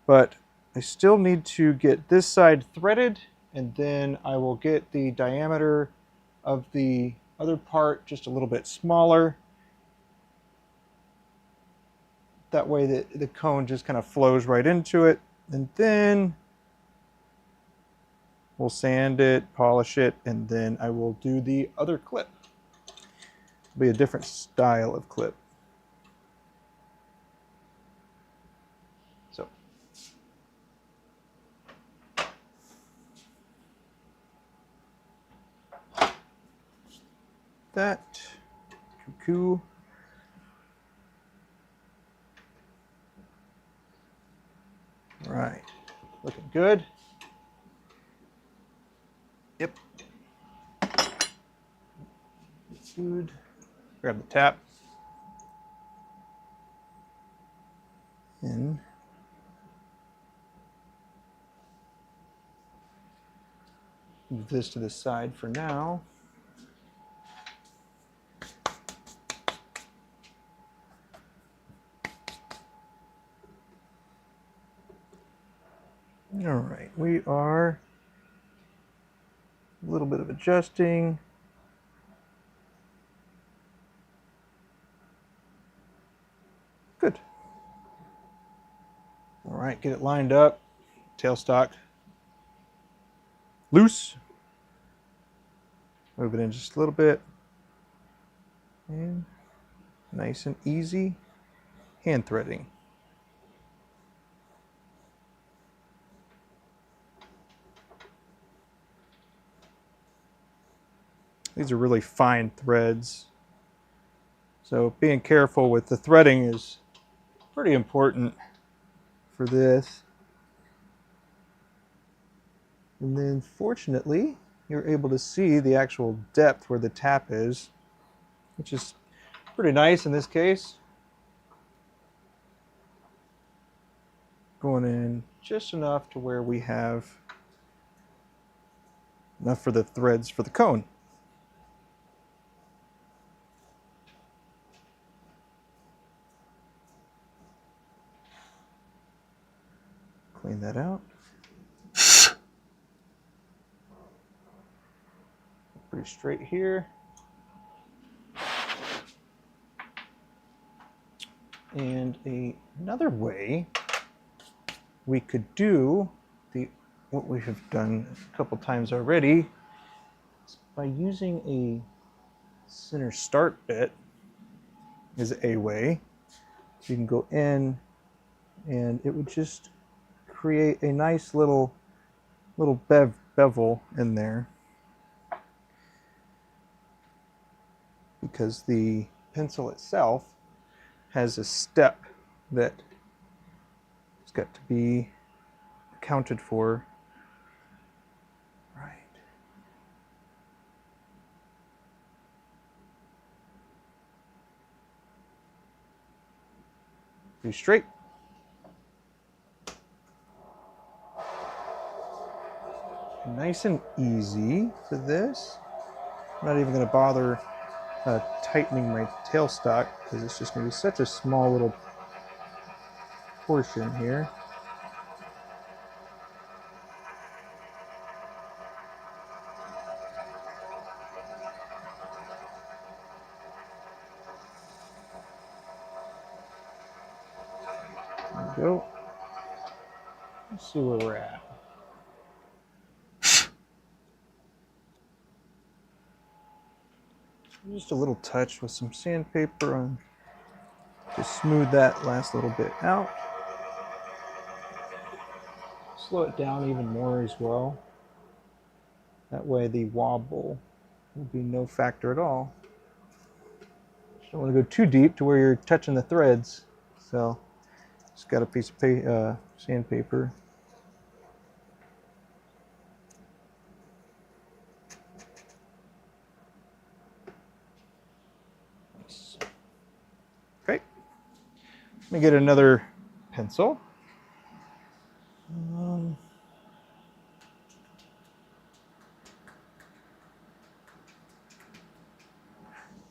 But I still need to get this side threaded, and then I will get the diameter of the other part just a little bit smaller. That way the cone just kind of flows right into it, and then we'll sand it, polish it, and then I will do the other clip. It'll be a different style of clip. So that cuckoo. All right, looking good. Yep. Good. Grab the tap. And move this to the side for now. All right, we are a little bit of adjusting. Good. All right, get it lined up. Tailstock loose. Move it in just a little bit. And nice and easy hand threading. These are really fine threads, so being careful with the threading is pretty important for this. And then fortunately, you're able to see the actual depth where the tap is, which is pretty nice in this case. Going in just enough to where we have enough for the threads for the cone. Clean that out. Pretty straight here. And another way we could do what we have done a couple times already is by using a center start bit is a way. So you can go in and it would just create a nice little bevel in there, because the pencil itself has a step that has got to be accounted for. Right. Be straight. Nice and easy for this. I'm not even going to bother tightening my tailstock because it's just going to be such a small little portion here. we go. Let's see where we're at. Just a little touch with some sandpaper on to smooth that last little bit out. Slow it down even more as well. That way the wobble will be no factor at all. Don't want to go too deep to where you're touching the threads. So just got a piece of sandpaper. Nice. Okay. Let me get another pencil.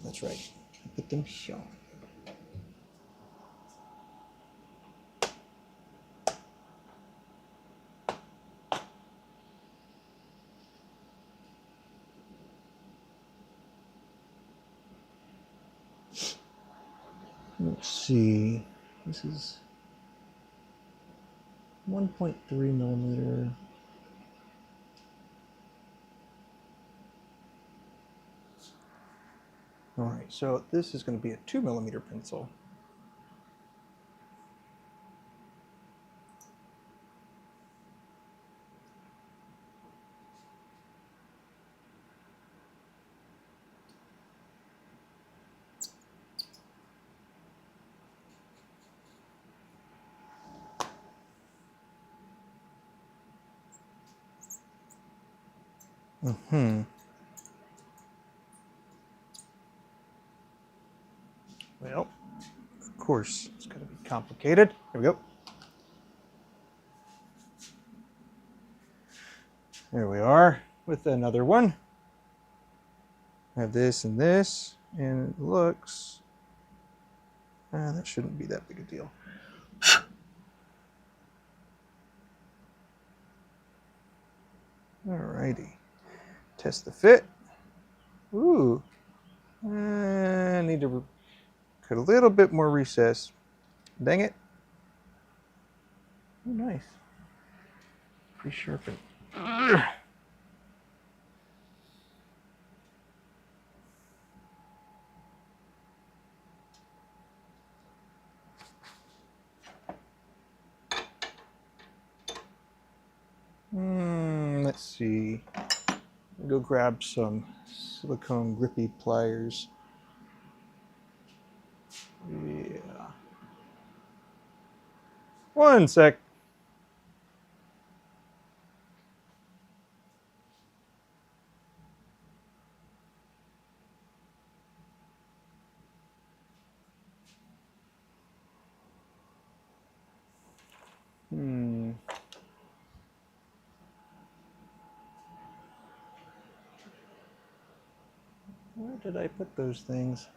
That's right. Put them here. Let's see. This is 1.3 millimeter. All right, so this is going to be a 2 millimeter pencil. Well, of course, it's going to be complicated. Here we go. There we are with another one. I have this and this, and it looks, that shouldn't be that big a deal. Alrighty, test the fit. Ooh, I need to cut a little bit more recess. Dang it. Oh, nice. Pretty sharpened. Let's see. Go grab some silicone grippy pliers. Yeah. One sec. Where did I put those things?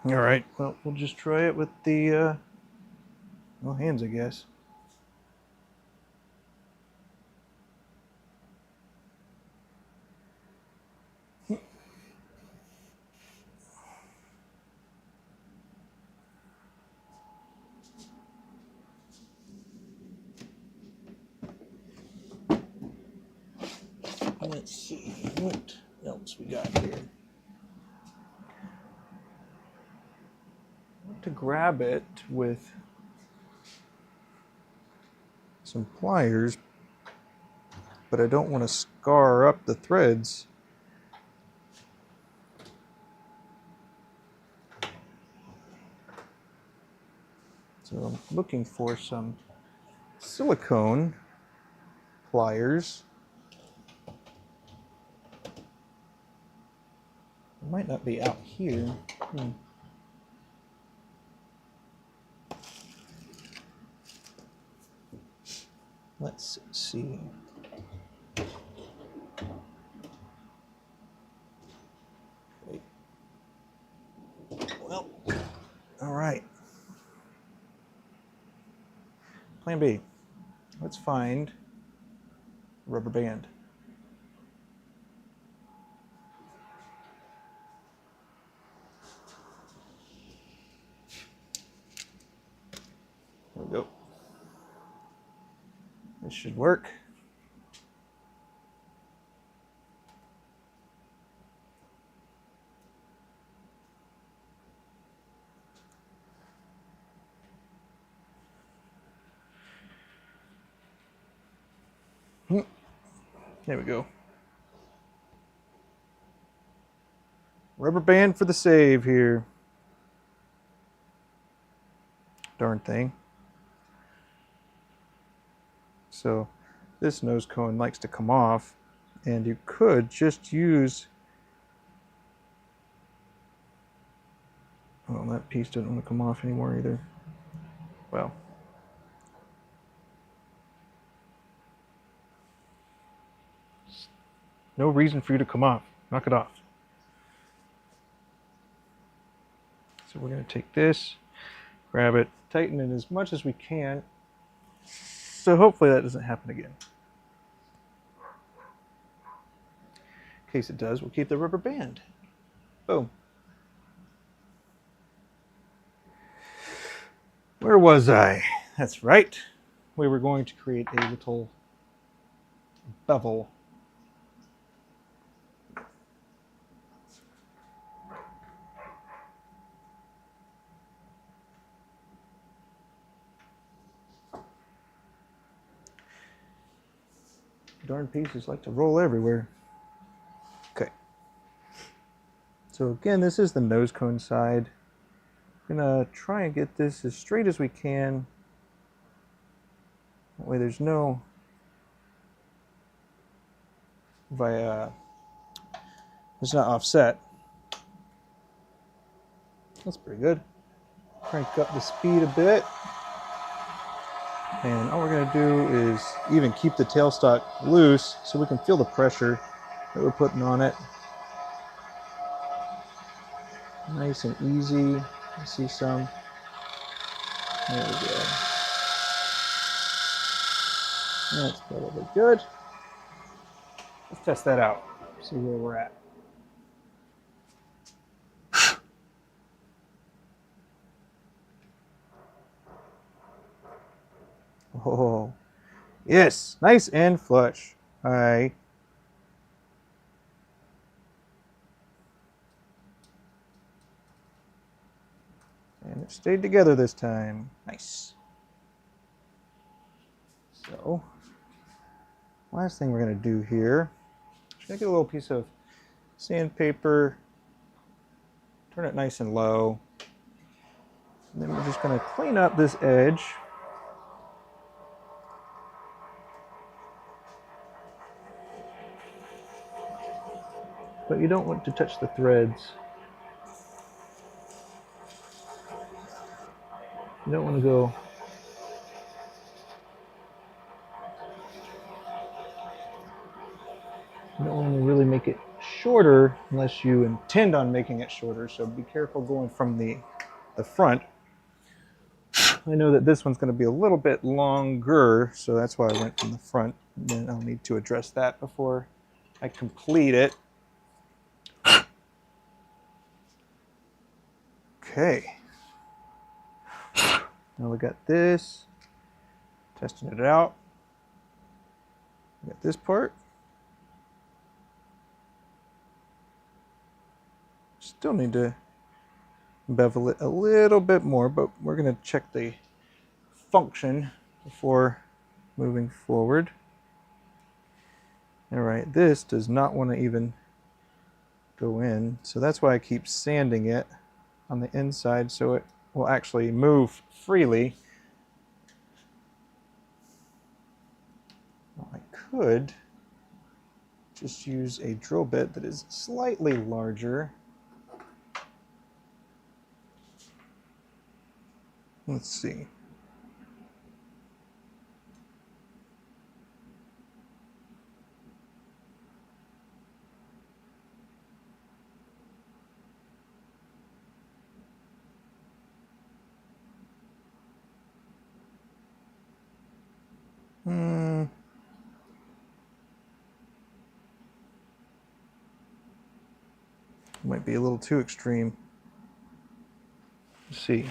All right, well, we'll just try it with the, well, hands, I guess. Let's see, what else we got here? I want to grab it with some pliers, but I don't want to scar up the threads. So I'm looking for some silicone pliers. It might not be out here. Let's see. Wait. Well, all right. Plan B. Let's find a rubber band. should work. There we go. Rubber band for the save here. Darn thing. So this nose cone likes to come off, and you could just use... Oh, that piece doesn't want to come off anymore either. Well. No reason for you to come off. Knock it off. So we're going to take this, grab it, tighten it as much as we can. So hopefully that doesn't happen again. In case it does, we'll keep the rubber band. Boom. Where was I? That's right. We were going to create a little bevel. Darn pieces like to roll everywhere. Okay. So again, this is the nose cone side. I'm gonna try and get this as straight as we can. That way there's no it's not offset. That's pretty good. Crank up the speed a bit. And all we're going to do is even keep the tailstock loose so we can feel the pressure that we're putting on it. Nice and easy. You see some. There we go. That's probably good. Let's test that out. See where we're at. Oh, yes, nice and flush. All right. And it stayed together this time. Nice. So, last thing we're going to do here, just going to get a little piece of sandpaper, turn it nice and low, and then we're just going to clean up this edge. But you don't want to touch the threads. You don't want to go you don't want to really make it shorter unless you intend on making it shorter. So be careful going from the front. I know that this one's going to be a little bit longer, so that's why I went from the front. And then I'll need to address that before I complete it. Okay. Now we got this. Testing it out. We got this part. Still need to bevel it a little bit more, but we're going to check the function before moving forward. All right, this does not want to even go in, so that's why I keep sanding it on the inside so it will actually move freely. Well, I could just use a drill bit that is slightly larger. Let's see. Might be a little too extreme. Let's see.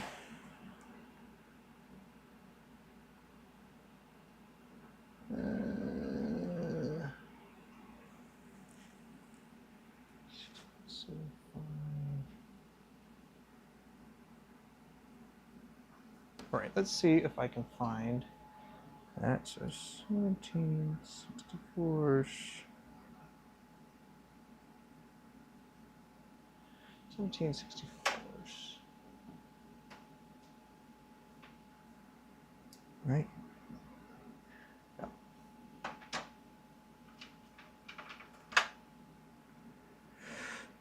All right, let's see if I can find that's a 1764. 1764. Right? Yeah.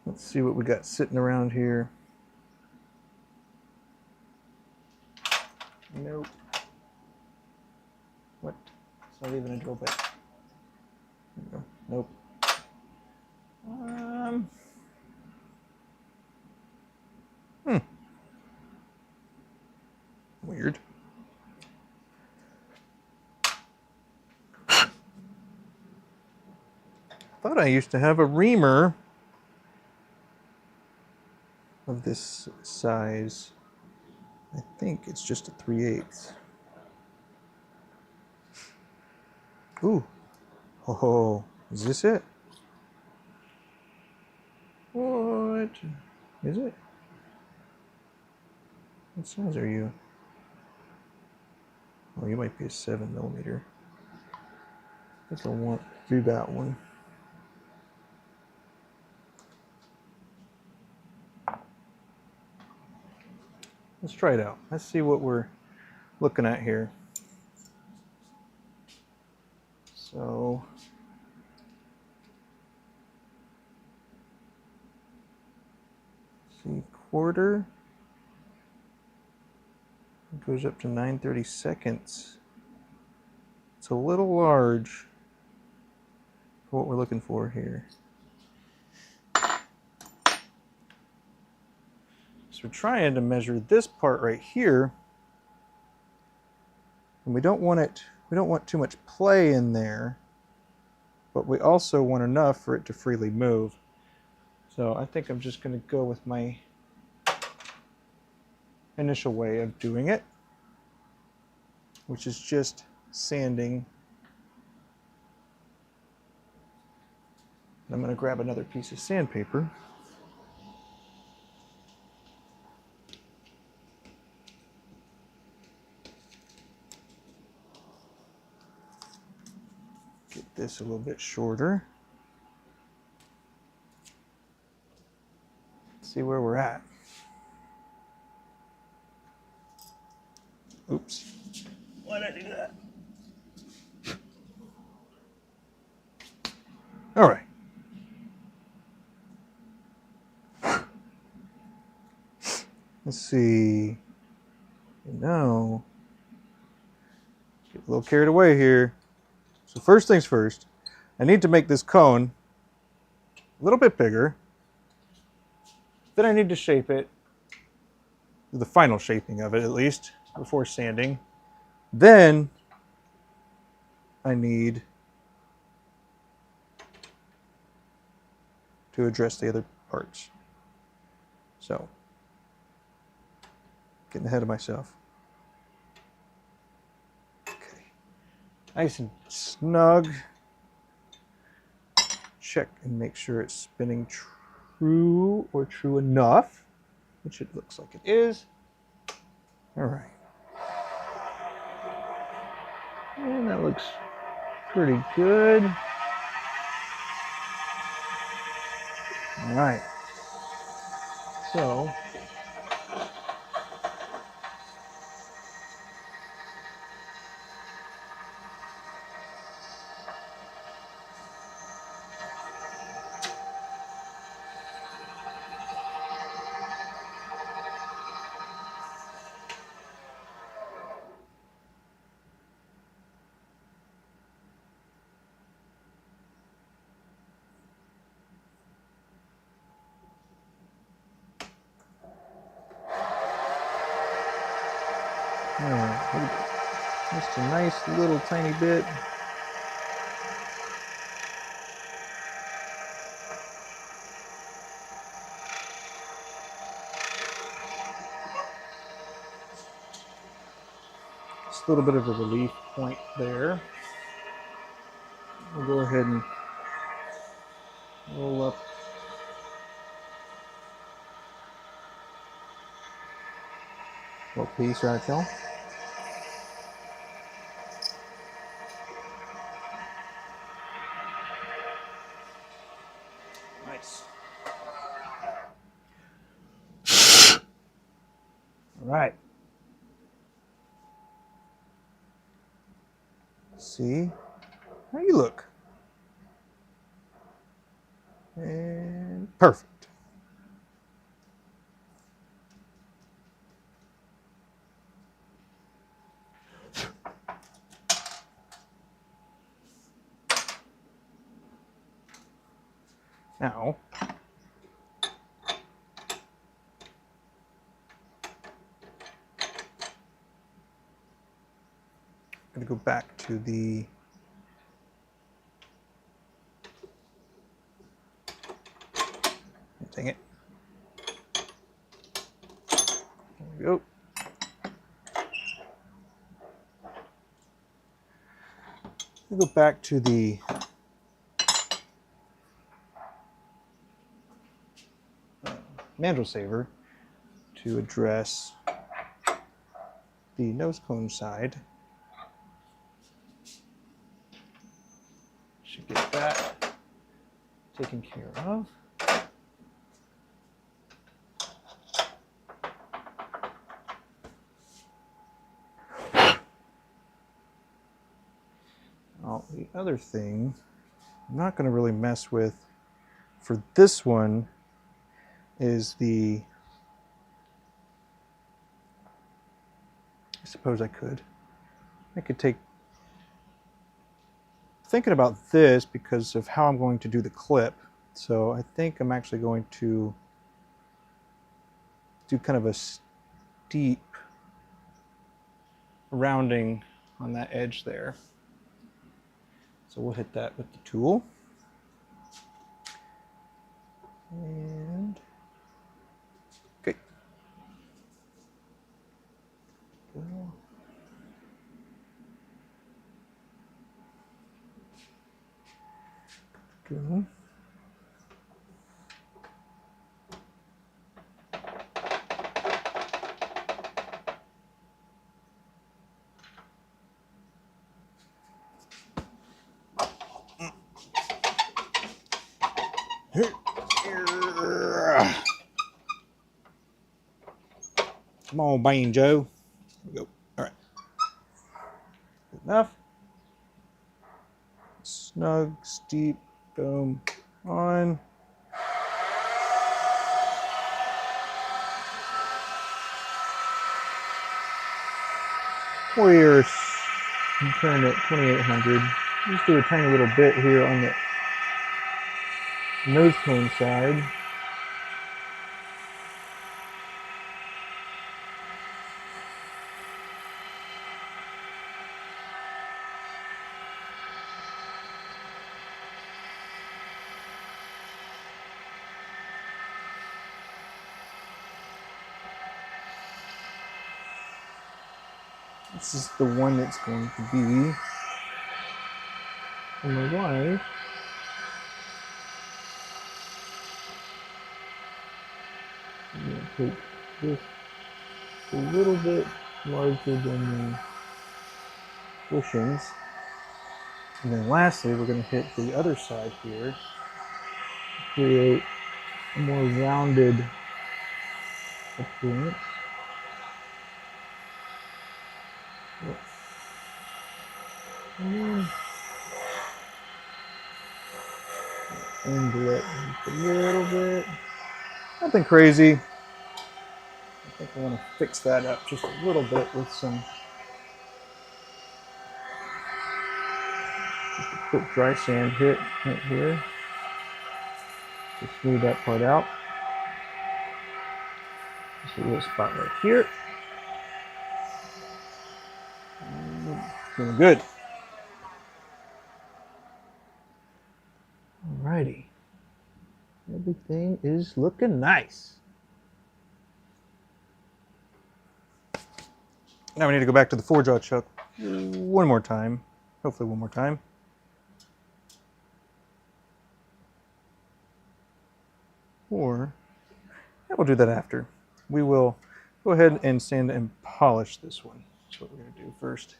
Let's see what we got sitting around here. Nope. What? It's not even a drill bit. Nope. Weird. Thought I used to have a reamer of this size. I think it's just a 3/8. Ooh. Oh, is this it? What? Is it? What size are you? Oh, you might be a 7mm. I think I want to do that one. Let's try it out. Let's see what we're looking at here. So, see, quarter. It goes up to 9/32. It's a little large for what we're looking for here. So we're trying to measure this part right here. And we don't want too much play in there, but we also want enough for it to freely move. So I think I'm just going to go with my initial way of doing it, which is just sanding. I'm going to grab another piece of sandpaper. Get this a little bit shorter. See where we're at. Oops. Why did I do that? All right. Let's see. No. Get a little carried away here. So first things first, I need to make this cone a little bit bigger. Then I need to shape it, the final shaping of it at least, before sanding. Then I need to address the other parts. So, getting ahead of myself. Okay. Nice and snug. Check and make sure it's spinning true or true enough, which it looks like it is. All right. And that looks pretty good. All right. So, all right. Just a nice little tiny bit. Just a little bit of a relief point there. We'll go ahead and roll up a little piece right there. Nice. All right. See how you look. And perfect. Now, I'm going to go back to the dang it. There we go. We'll go back to the mandrel saver to address the nose cone side. Should get that taken care of. Now, the other thing I'm not going to really mess with for this one is the, I suppose I could take, thinking about this because of how I'm going to do the clip. So I think I'm actually going to do kind of a steep rounding on that edge there. So we'll hit that with the tool. And okay. Go. Go. Come on, Bane Joe. There we go. All right. Good enough. Snug, steep, boom, on. We're turning at 2800. Just do a tiny little bit here on the nose cone side. This is the one that's going to be for my wife. I'm going to take this a little bit larger than the bushings. And then lastly, we're going to hit the other side here to create a more rounded appearance. Angle it a little bit. Nothing crazy. I think I want to fix that up just a little bit with some just a quick dry sand hit right here to smooth that part out. Just a little spot right here. Doing good. Alrighty. Everything is looking nice. Now we need to go back to the 4-jaw chuck one more time. Hopefully one more time. Or, yeah, we'll do that after. We will go ahead and sand and polish this one. That's what we're going to do first.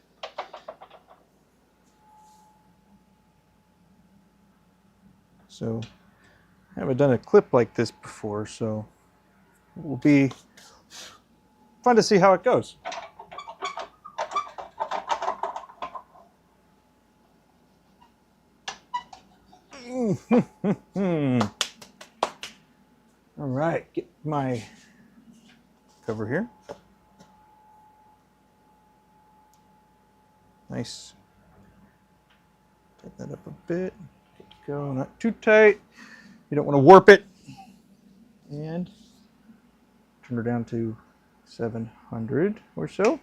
So I haven't done a clip like this before, so it will be fun to see how it goes. All right, get my cover here. Nice. Tighten that up a bit. Good to go. Not too tight. You don't want to warp it. And turn her down to 700 or so.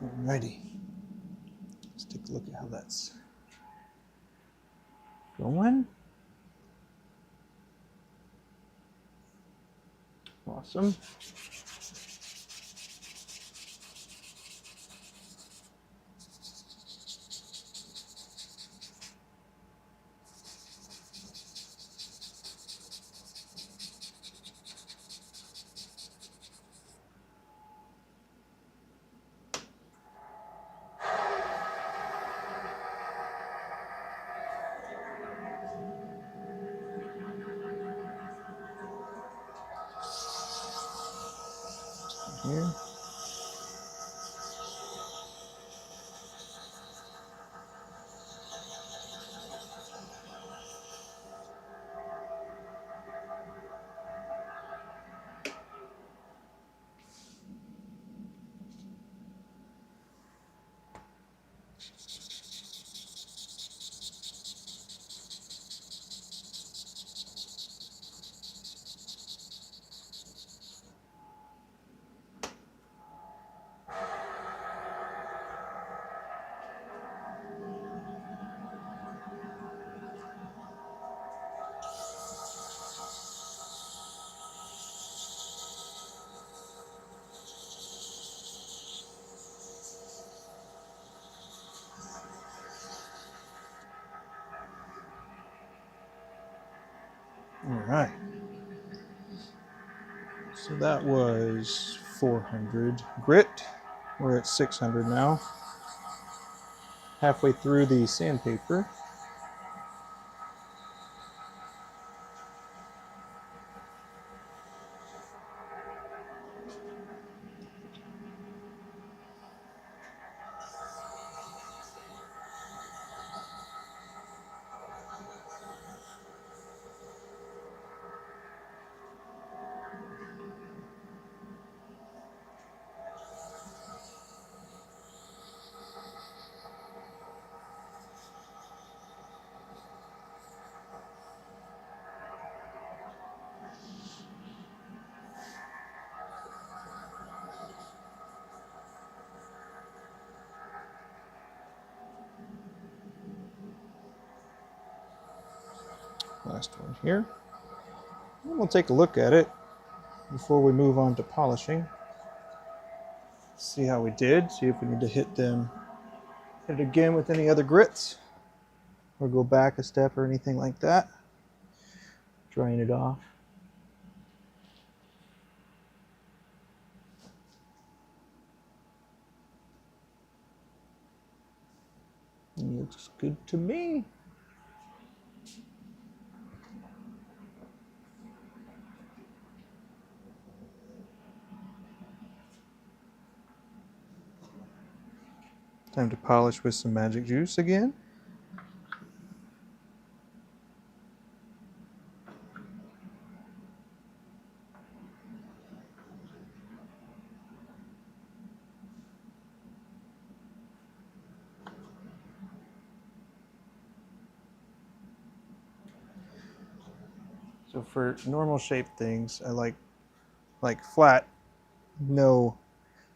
Alrighty. Let's take a look at how that's going. Awesome. Here. All right. So that was 400 grit. We're at 600 now. Halfway through the sandpaper. Last one here. And we'll take a look at it before we move on to polishing. See how we did. See if we need to hit it again with any other grits, or go back a step or anything like that. Drying it off. It looks good to me. Time to polish with some magic juice again. So for normal shaped things, I like flat, no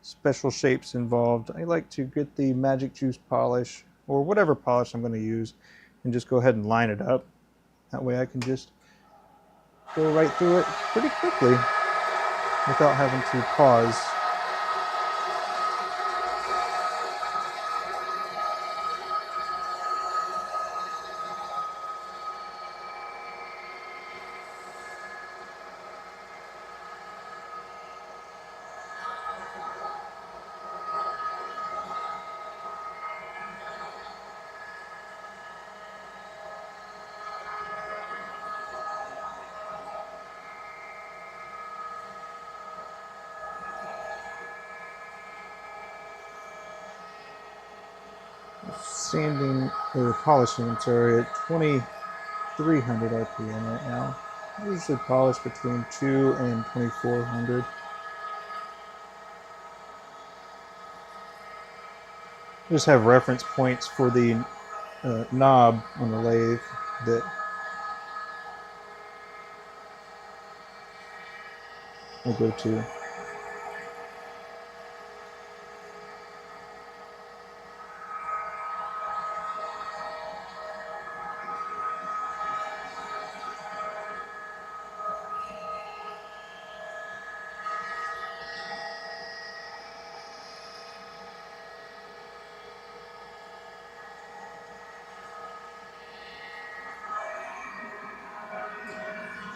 special shapes involved. I like to get the magic juice polish or whatever polish I'm going to use and just go ahead and line it up. That way I can just go right through it pretty quickly without having to pause. Sanding or polishing, I'm sorry, at 2300 RPM right now. I usually polish between 2 and 2400. Just have reference points for the knob on the lathe that I go to.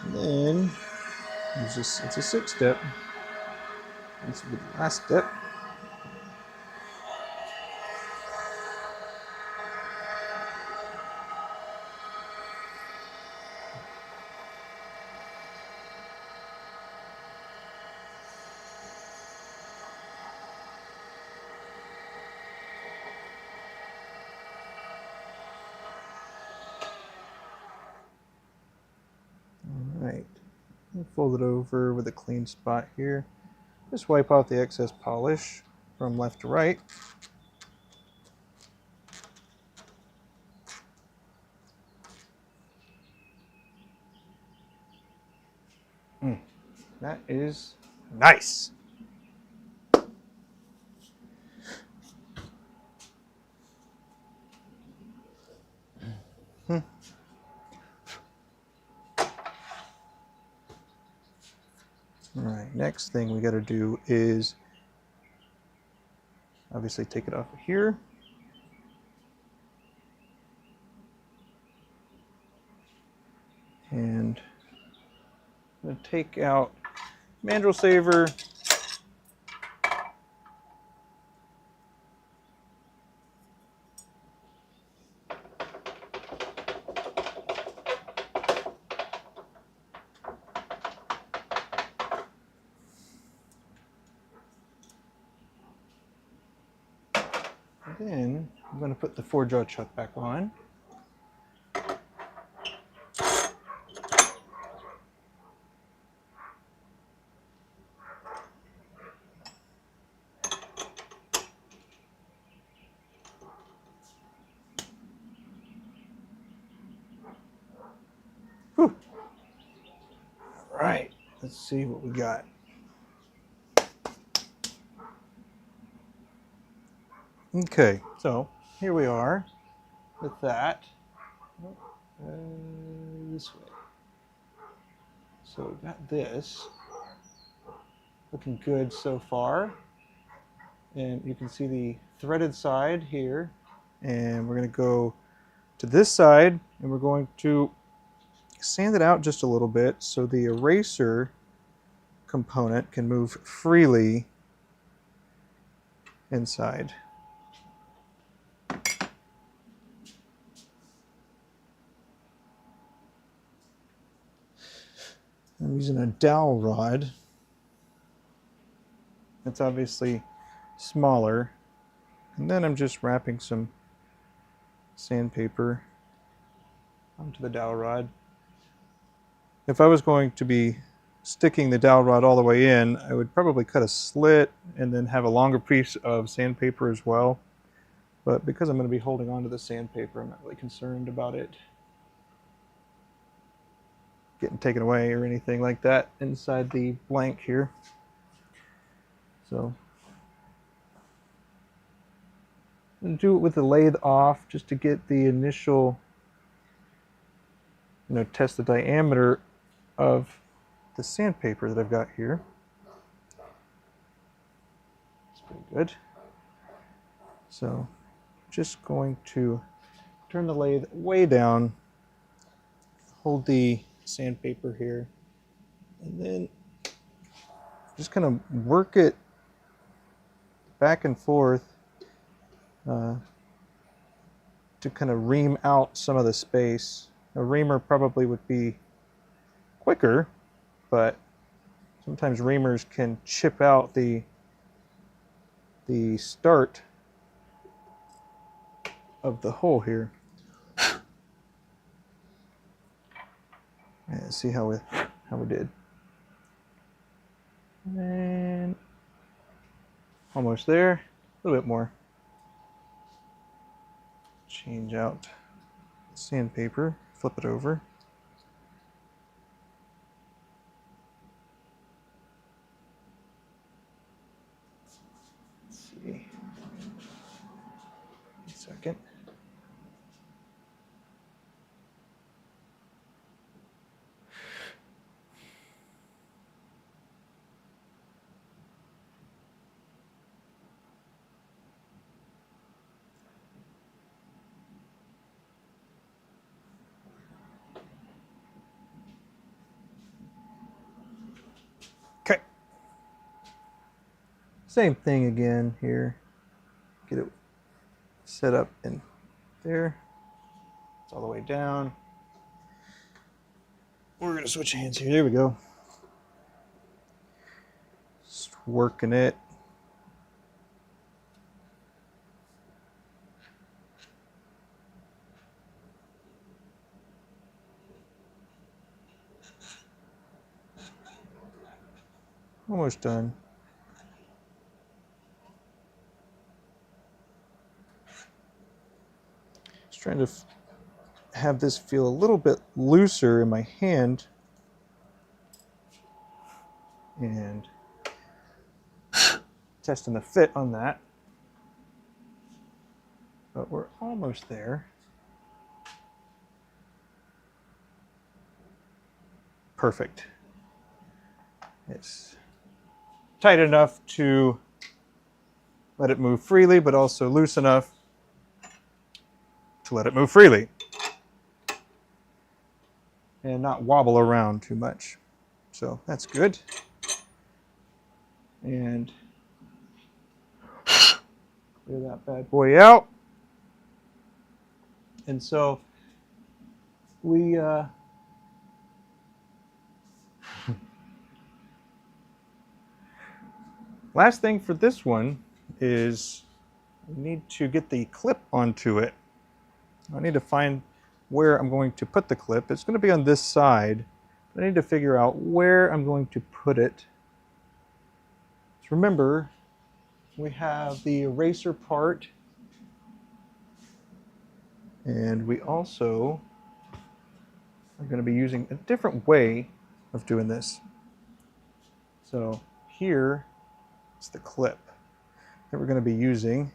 And then it's a 6-step. This will be the last step. All right, fold it over with a clean spot here. Just wipe out the excess polish from left to right. That is nice. All right, next thing we got to do is obviously take it off of here. And I'm going to take out mandrel saver. Then I'm going to put the 4-jaw chuck back on. Whew. All right, let's see what we got. Okay, so here we are with that. This way. So we've got this looking good so far. And you can see the threaded side here. And we're going to go to this side and we're going to sand it out just a little bit so the eraser component can move freely inside. I'm using a dowel rod. It's obviously smaller. And then I'm just wrapping some sandpaper onto the dowel rod. If I was going to be sticking the dowel rod all the way in, I would probably cut a slit and then have a longer piece of sandpaper as well. But because I'm going to be holding on to the sandpaper, I'm not really concerned about it. getting taken away or anything like that inside the blank here. So I'm going to do it with the lathe off just to get the initial, test the diameter of the sandpaper that I've got here. It's pretty good. So just going to turn the lathe way down, hold the sandpaper here, and then just kind of work it back and forth to kind of ream out some of the space. A reamer probably would be quicker, but sometimes reamers can chip out the start of the hole here. Yeah, see how we did. And almost there. A little bit more. Change out sandpaper, flip it over. Let's see. A second. Okay. Same thing again here. Get it set up in there. It's all the way down. We're going to switch hands here. There we go. Just working it. Almost done. Just trying to have this feel a little bit looser in my hand. And testing the fit on that. But we're almost there. Perfect. It's tight enough to let it move freely, but also loose enough to let it move freely and not wobble around too much. So that's good. And clear that bad boy out. And so we last thing for this one is we need to get the clip onto it. I need to find where I'm going to put the clip. It's going to be on this side. I need to figure out where I'm going to put it. So remember, we have the eraser part, and we also are going to be using a different way of doing this. So here is the clip that we're going to be using.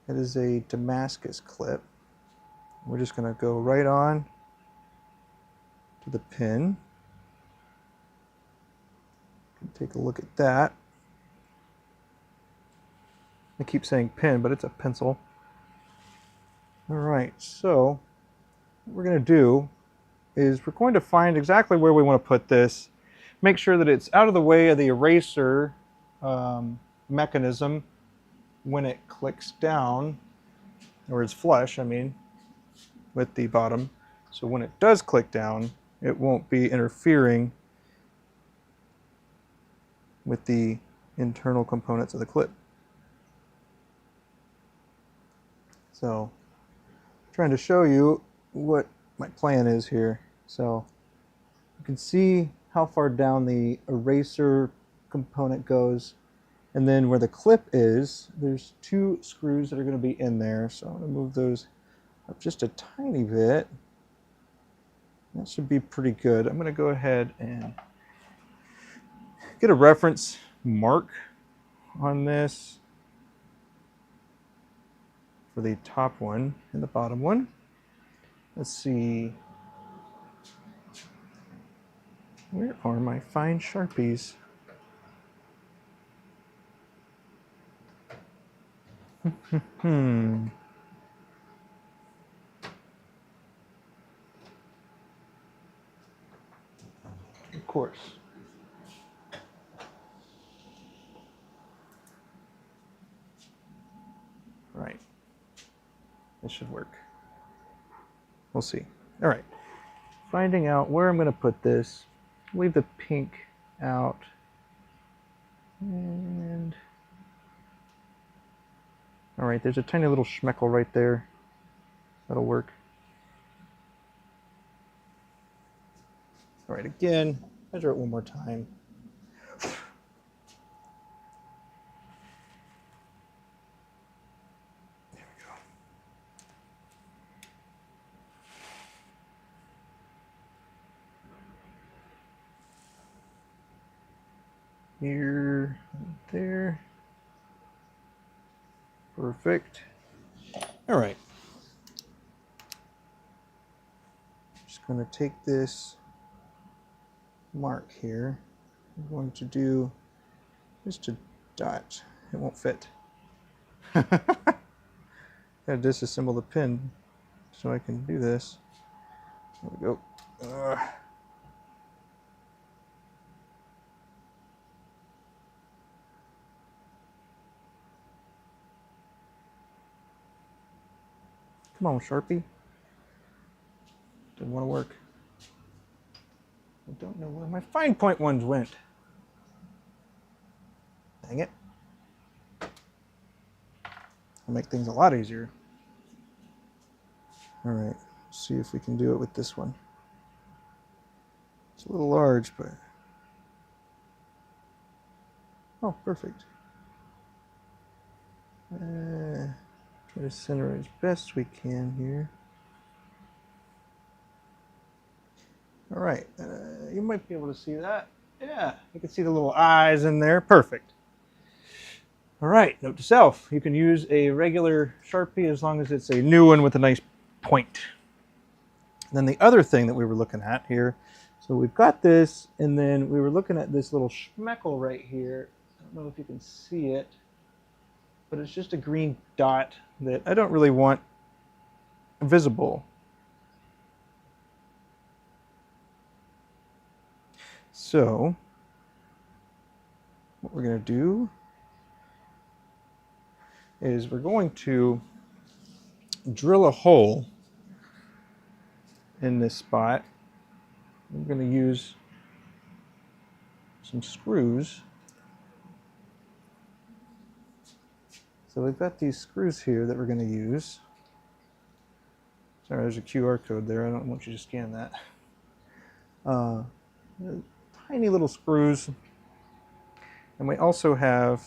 It is a Damascus clip. We're just going to go right on to the pin. Take a look at that. I keep saying pin, but it's a pencil. All right, so what we're going to do is we're going to find exactly where we want to put this. Make sure that it's out of the way of the eraser mechanism when it clicks down, or it's flush, I mean, with the bottom. So when it does click down, it won't be interfering with the internal components of the clip. So I'm trying to show you what my plan is here. So you can see how far down the eraser component goes, and then where the clip is, there's two screws that are going to be in there. So I'm going to move those up just a tiny bit. That should be pretty good. I'm going to go ahead and get a reference mark on this for the top one and the bottom one. Let's see. Where are my fine Sharpies? Of course. Right. This should work. We'll see. All right. Finding out where I'm going to put this. Leave the pink out. And all right, there's a tiny little schmeckle right there. That'll work. All right, again, measure it one more time. There we go. Here, there. Perfect. All right. Just going to take this mark here. I'm going to do just a dot. It won't fit. Gotta disassemble the pin so I can do this. There we go. Come on, Sharpie. Didn't want to work. I don't know where my fine point ones went. Dang it. It'll make things a lot easier. All right, let's see if we can do it with this one. It's a little large, but... Oh, perfect. Try to center it as best we can here. All right, you might be able to see that. Yeah, you can see the little eyes in there. Perfect. All right, note to self, you can use a regular Sharpie as long as it's a new one with a nice point. And then the other thing that we were looking at here, so we've got this, and then we were looking at this little schmeckle right here. I don't know if you can see it, but it's just a green dot that I don't really want visible. So what we're going to do is we're going to drill a hole in this spot. I'm going to use some screws. So we've got these screws here that we're going to use. Sorry, there's a QR code there. I don't want you to scan that. Tiny little screws. And we also have,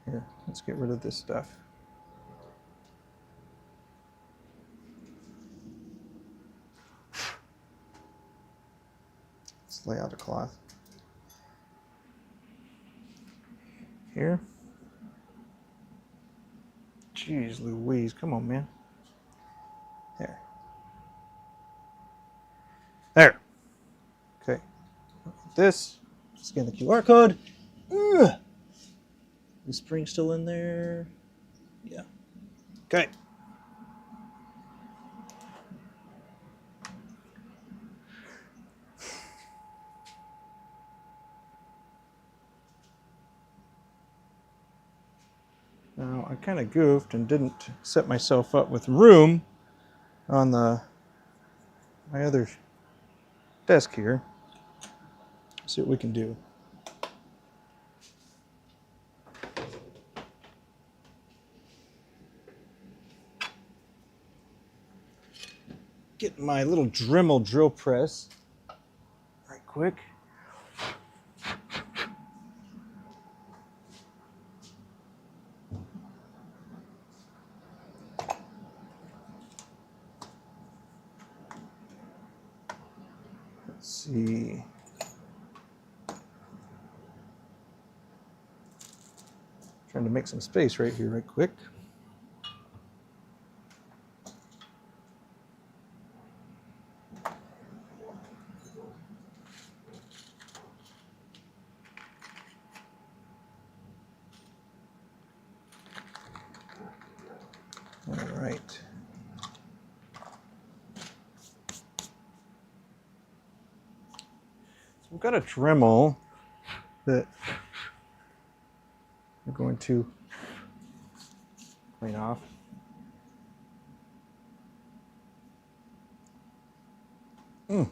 here, let's get rid of this stuff. Let's lay out a cloth. Here. Jeez Louise, come on, man. There. There. Okay. This, scan the QR code. Ugh. The spring still in there? Yeah. Okay. Now, I kind of goofed and didn't set myself up with room on my other desk here. Let's see what we can do. Get my little Dremel drill press right quick. see. Trying to make some space right here, right quick. All right. So we've got a Dremel that we're going to clean off. There we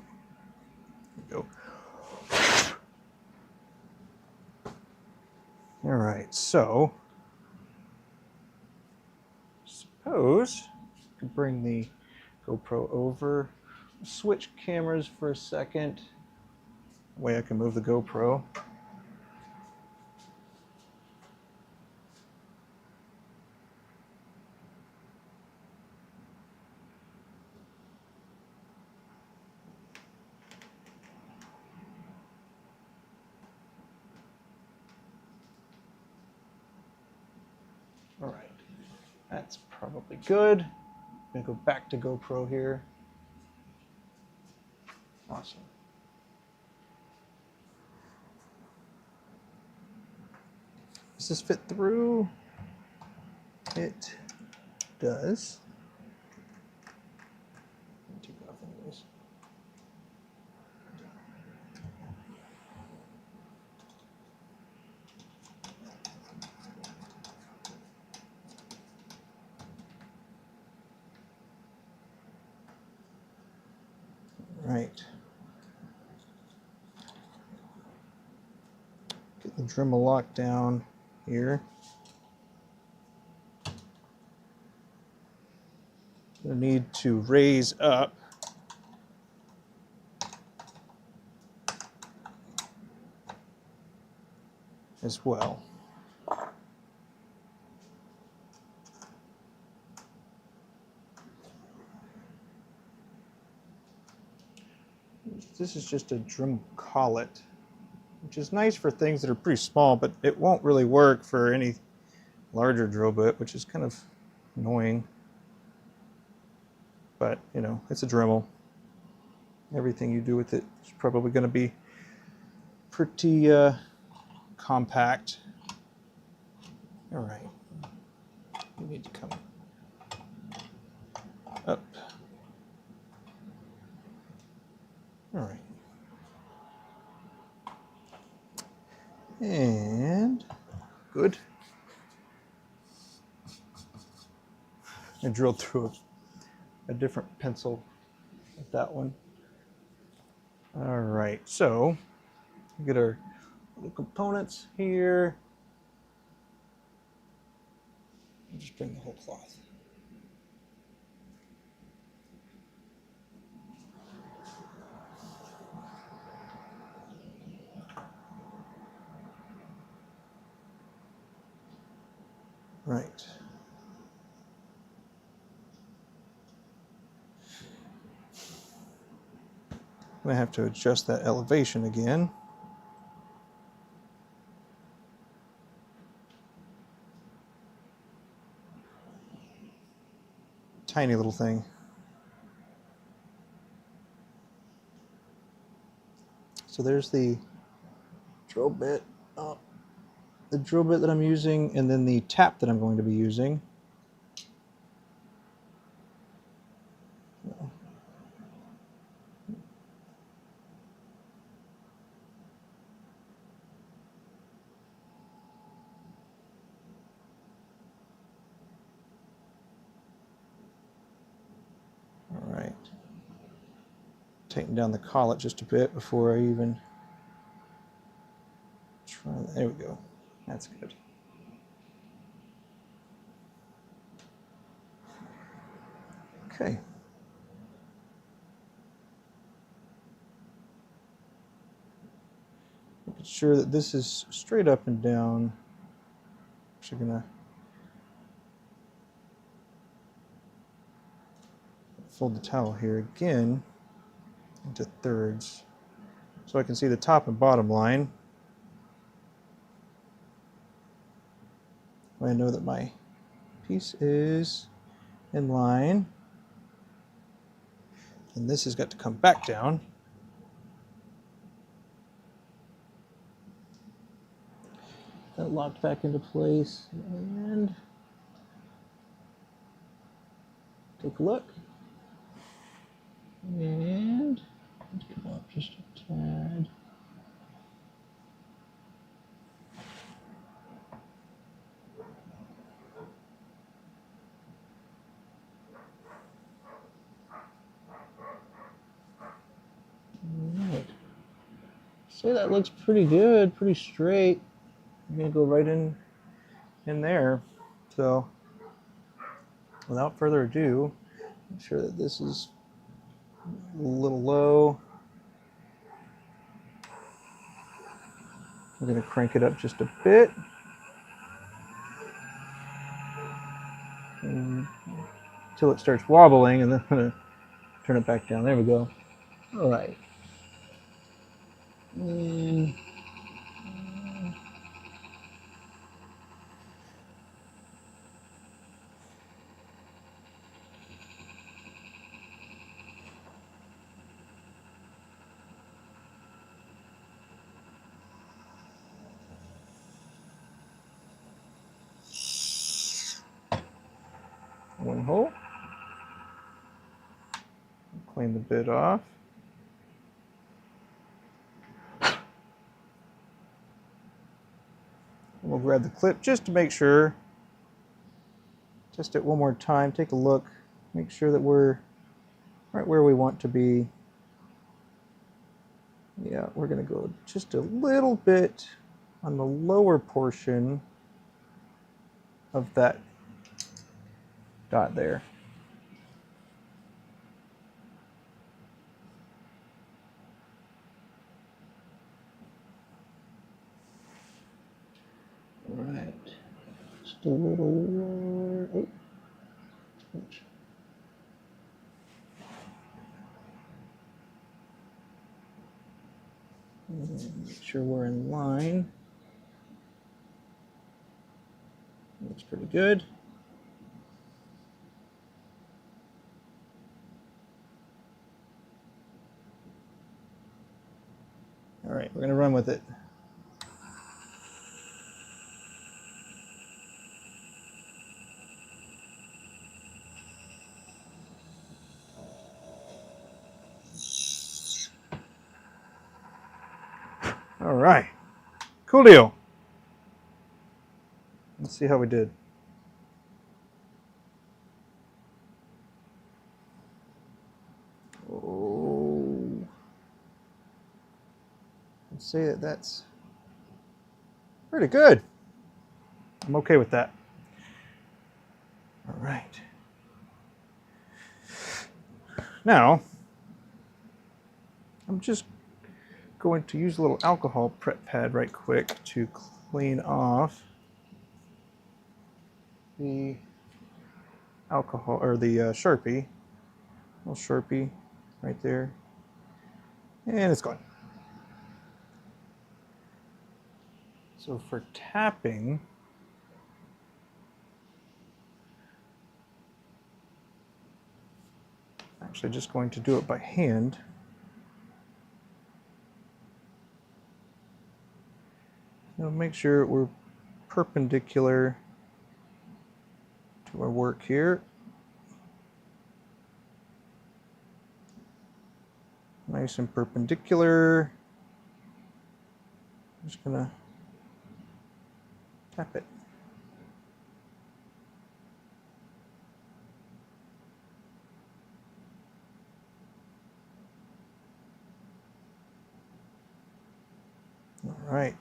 go. All right, so suppose I could bring the GoPro over, switch cameras for a second. That way I can move the GoPro. All right, that's probably good. I'm gonna go back to GoPro here. Awesome. Does this fit through? It does. Take it off anyways. Right. Get the Dremel locked down here. You'll need to raise up as well. This is just a Dremel collet, which is nice for things that are pretty small, but it won't really work for any larger drill bit, which is kind of annoying. But, you know, it's a Dremel. Everything you do with it is probably going to be pretty compact. All right. You need to come up. All right. And good. I drilled through a different pencil with that one. All right, so we get our little components here. I'll just bring the whole cloth. Right. I'm gonna have to adjust that elevation again. Tiny little thing. So there's the drill bit, the drill bit that I'm using, and then the tap that I'm going to be using. All right. Tighten down the collet just a bit before I even try that. There we go. That's good. Okay. Making sure that this is straight up and down. Actually gonna fold the towel here again into thirds. so I can see the top and bottom line. I know that my piece is in line, and this has got to come back down. That locked back into place, and take a look. And let's come up just a tad. Alright. So that looks pretty good, pretty straight. I'm gonna go right in there. So without further ado, make sure that this is a little low. I'm going to crank it up just a bit. Until it starts wobbling, and then I'm going to turn it back down. There we go. All right. And one hole. Clean the bit off. And we'll grab the clip just to make sure. Test it one more time. Take a look. Make sure that we're right where we want to be. Yeah, we're going to go just a little bit on the lower portion of that dot there. All right, just a little more. Oh. Make sure we're in line. Looks pretty good. All right, we're going to run with it. All right, cool deal. Let's see how we did. Oh, I'd say that that's pretty good. I'm okay with that. All right. Now, I'm just going to use a little alcohol prep pad right quick to clean off the alcohol, or the Sharpie. A little Sharpie right there. And it's gone. So for tapping, I'm actually just going to do it by hand. Now make sure we're perpendicular to our work here. Nice and perpendicular. I'm just gonna tap it. All right,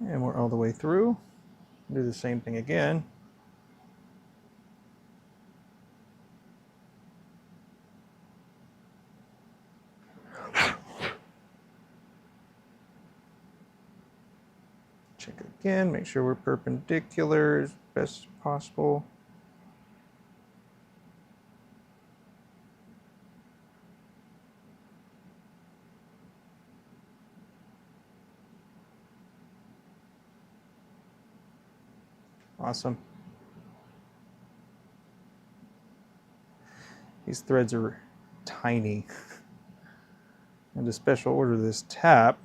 and we're all the way through. Do the same thing again. Check it again, make sure we're perpendicular as best possible. Awesome. These threads are tiny. And to special order this tap,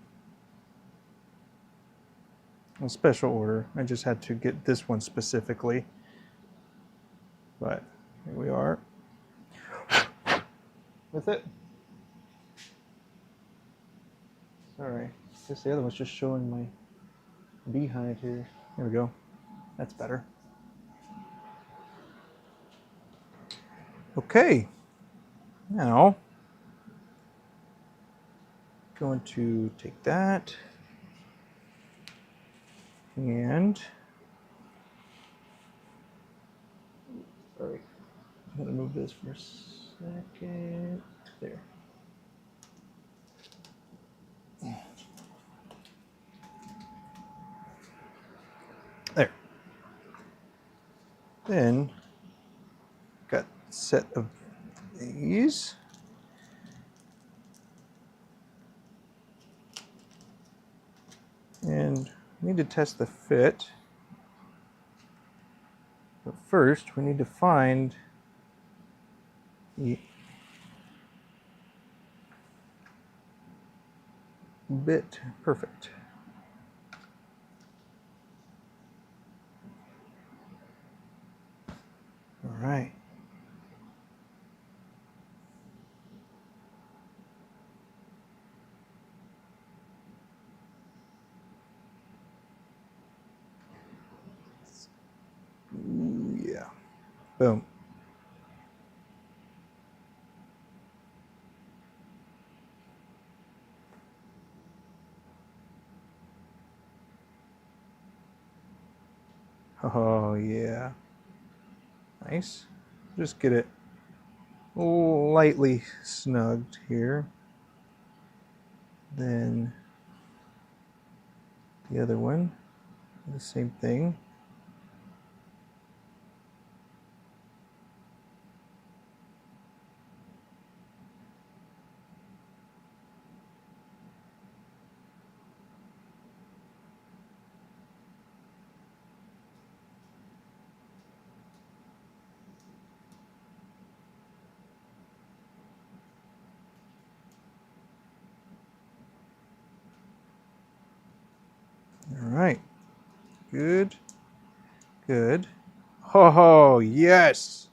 a special order. I just had to get this one specifically. But here we are with it. Sorry, I guess the other one's just showing my behind here. There we go. That's better. Okay. Now, going to take that and sorry, I'm going to move this for a second. There. There. Then, got a set of these. And we need to test the fit. But first, we need to find the bit perfect. All right. Ooh, yeah. Boom. Oh, yeah. Nice. Just get it lightly snugged here. Then the other one, the same thing. All right. Good. Good. Oh, yes.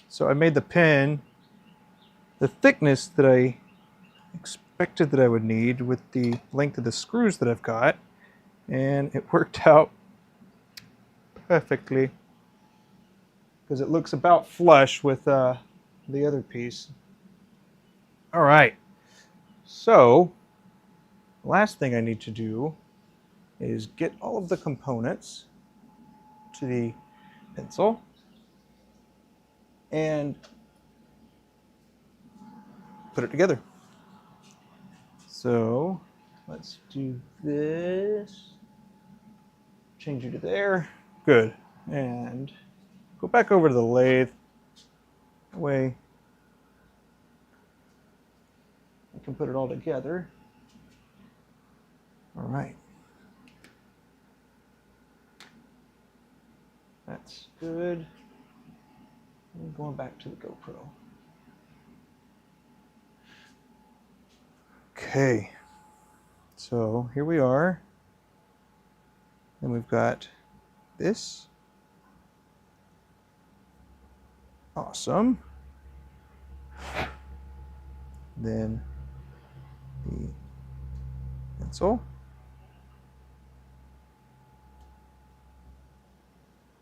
So I made the pin the thickness that I expected that I would need with the length of the screws that I've got, and it worked out perfectly because it looks about flush with the other piece. All right, so the last thing I need to do is get all of the components to the pencil and put it together. So let's do this. Change you to there. Good. And go back over to the lathe. That way I can put it all together. All right. That's good. And going back to the GoPro. Okay. So here we are. And we've got this. Awesome. Then the pencil.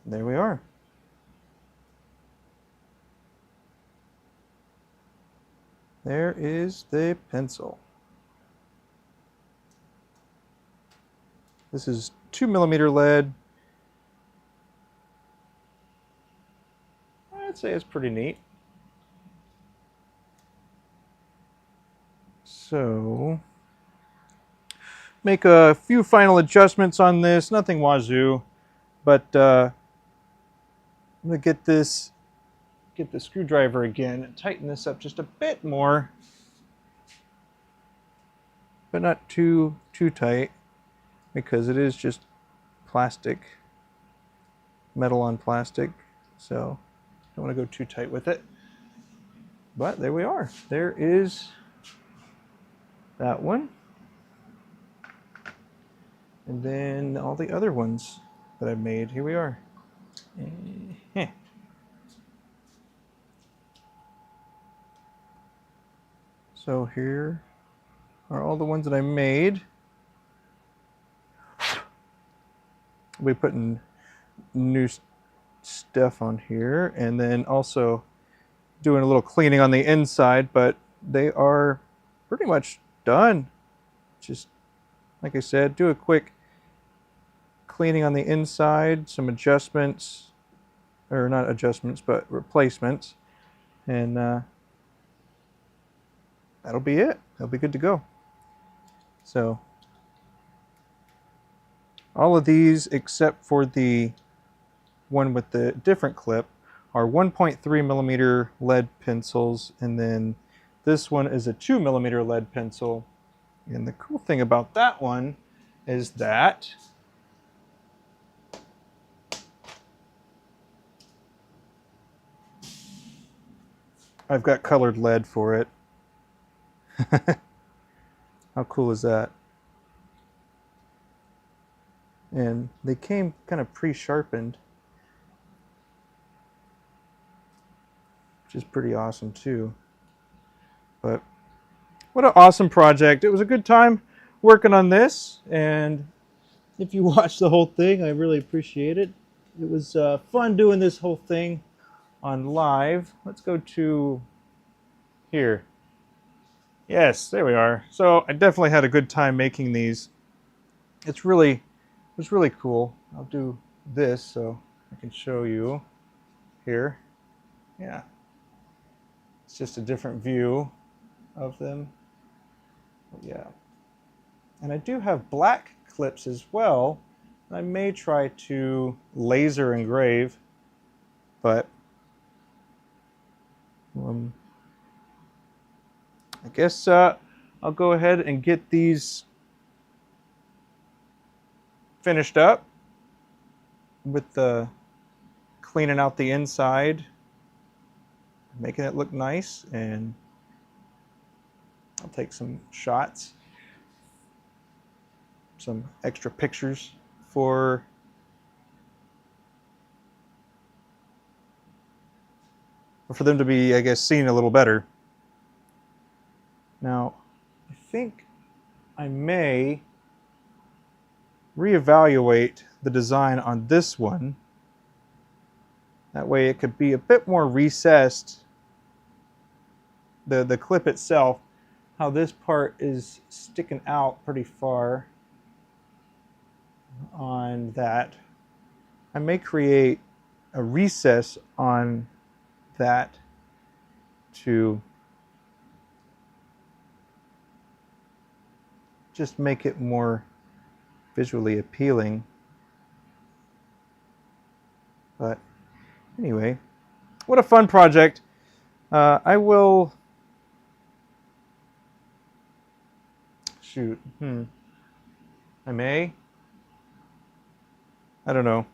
And there we are. There is the pencil. This is 2mm lead. I'd say it's pretty neat. So, make a few final adjustments on this, nothing wazoo, but I'm gonna get the screwdriver again and tighten this up just a bit more, but not too tight, because it is just plastic, metal on plastic, so don't want to go too tight with it. But there we are. There is that one. And then all the other ones that I've made. Here we are. So here are all the ones that I made. We'll be putting new stuff on here, and then also doing a little cleaning on the inside, but they are pretty much done. Just like I said, do a quick cleaning on the inside, some adjustments, or not adjustments, but replacements, and that'll be it. That'll be good to go. So all of these, except for the one with the different clip, are 1.3 millimeter lead pencils, and then this one is a 2 millimeter lead pencil. And the cool thing about that one is that I've got colored lead for it. How cool is that? And they came kind of pre-sharpened, which is pretty awesome too. But what an awesome project. It was a good time working on this, and if you watched the whole thing, I really appreciate it. It was fun doing this whole thing on live. Let's go to here. Yes, there we are. So I definitely had a good time making these. It was really cool. I'll do this so I can show you here. Yeah. It's just a different view of them. Yeah. And I do have black clips as well. I may try to laser engrave, but I guess I'll go ahead and get these finished up with the cleaning out the inside, making it look nice, and I'll take some shots, some extra pictures for them to be, I guess, seen a little better. Now, I think I may reevaluate the design on this one. That way it could be a bit more recessed. The clip itself, how this part is sticking out pretty far on that. I may create a recess on that to just make it more visually appealing. But anyway, what a fun project. I will shoot. I may. I don't know.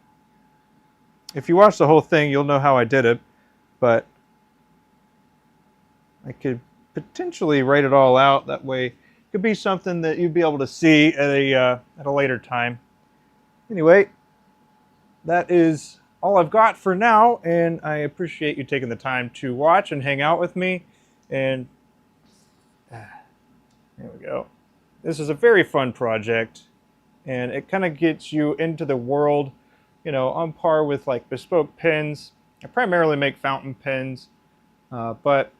If you watch the whole thing, you'll know how I did it, but I could potentially write it all out. That way, it could be something that you'd be able to see at a later time. Anyway, that is all I've got for now, and I appreciate you taking the time to watch and hang out with me. And there we go. This is a very fun project, and it kind of gets you into the world, you know, on par with like bespoke pens. I primarily make fountain pens, but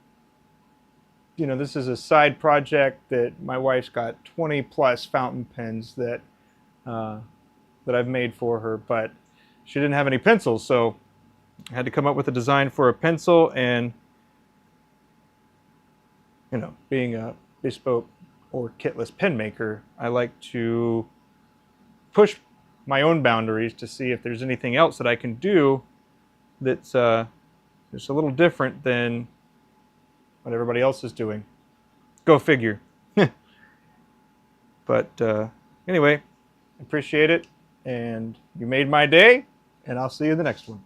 you know, this is a side project that my wife's got 20 plus fountain pens that I've made for her, but she didn't have any pencils, so I had to come up with a design for a pencil. And you know, being a bespoke or kitless pen maker, I like to push my own boundaries to see if there's anything else that I can do that's just a little different than what everybody else is doing. Go figure. But anyway, appreciate it, And you made my day, and I'll see you in the next one.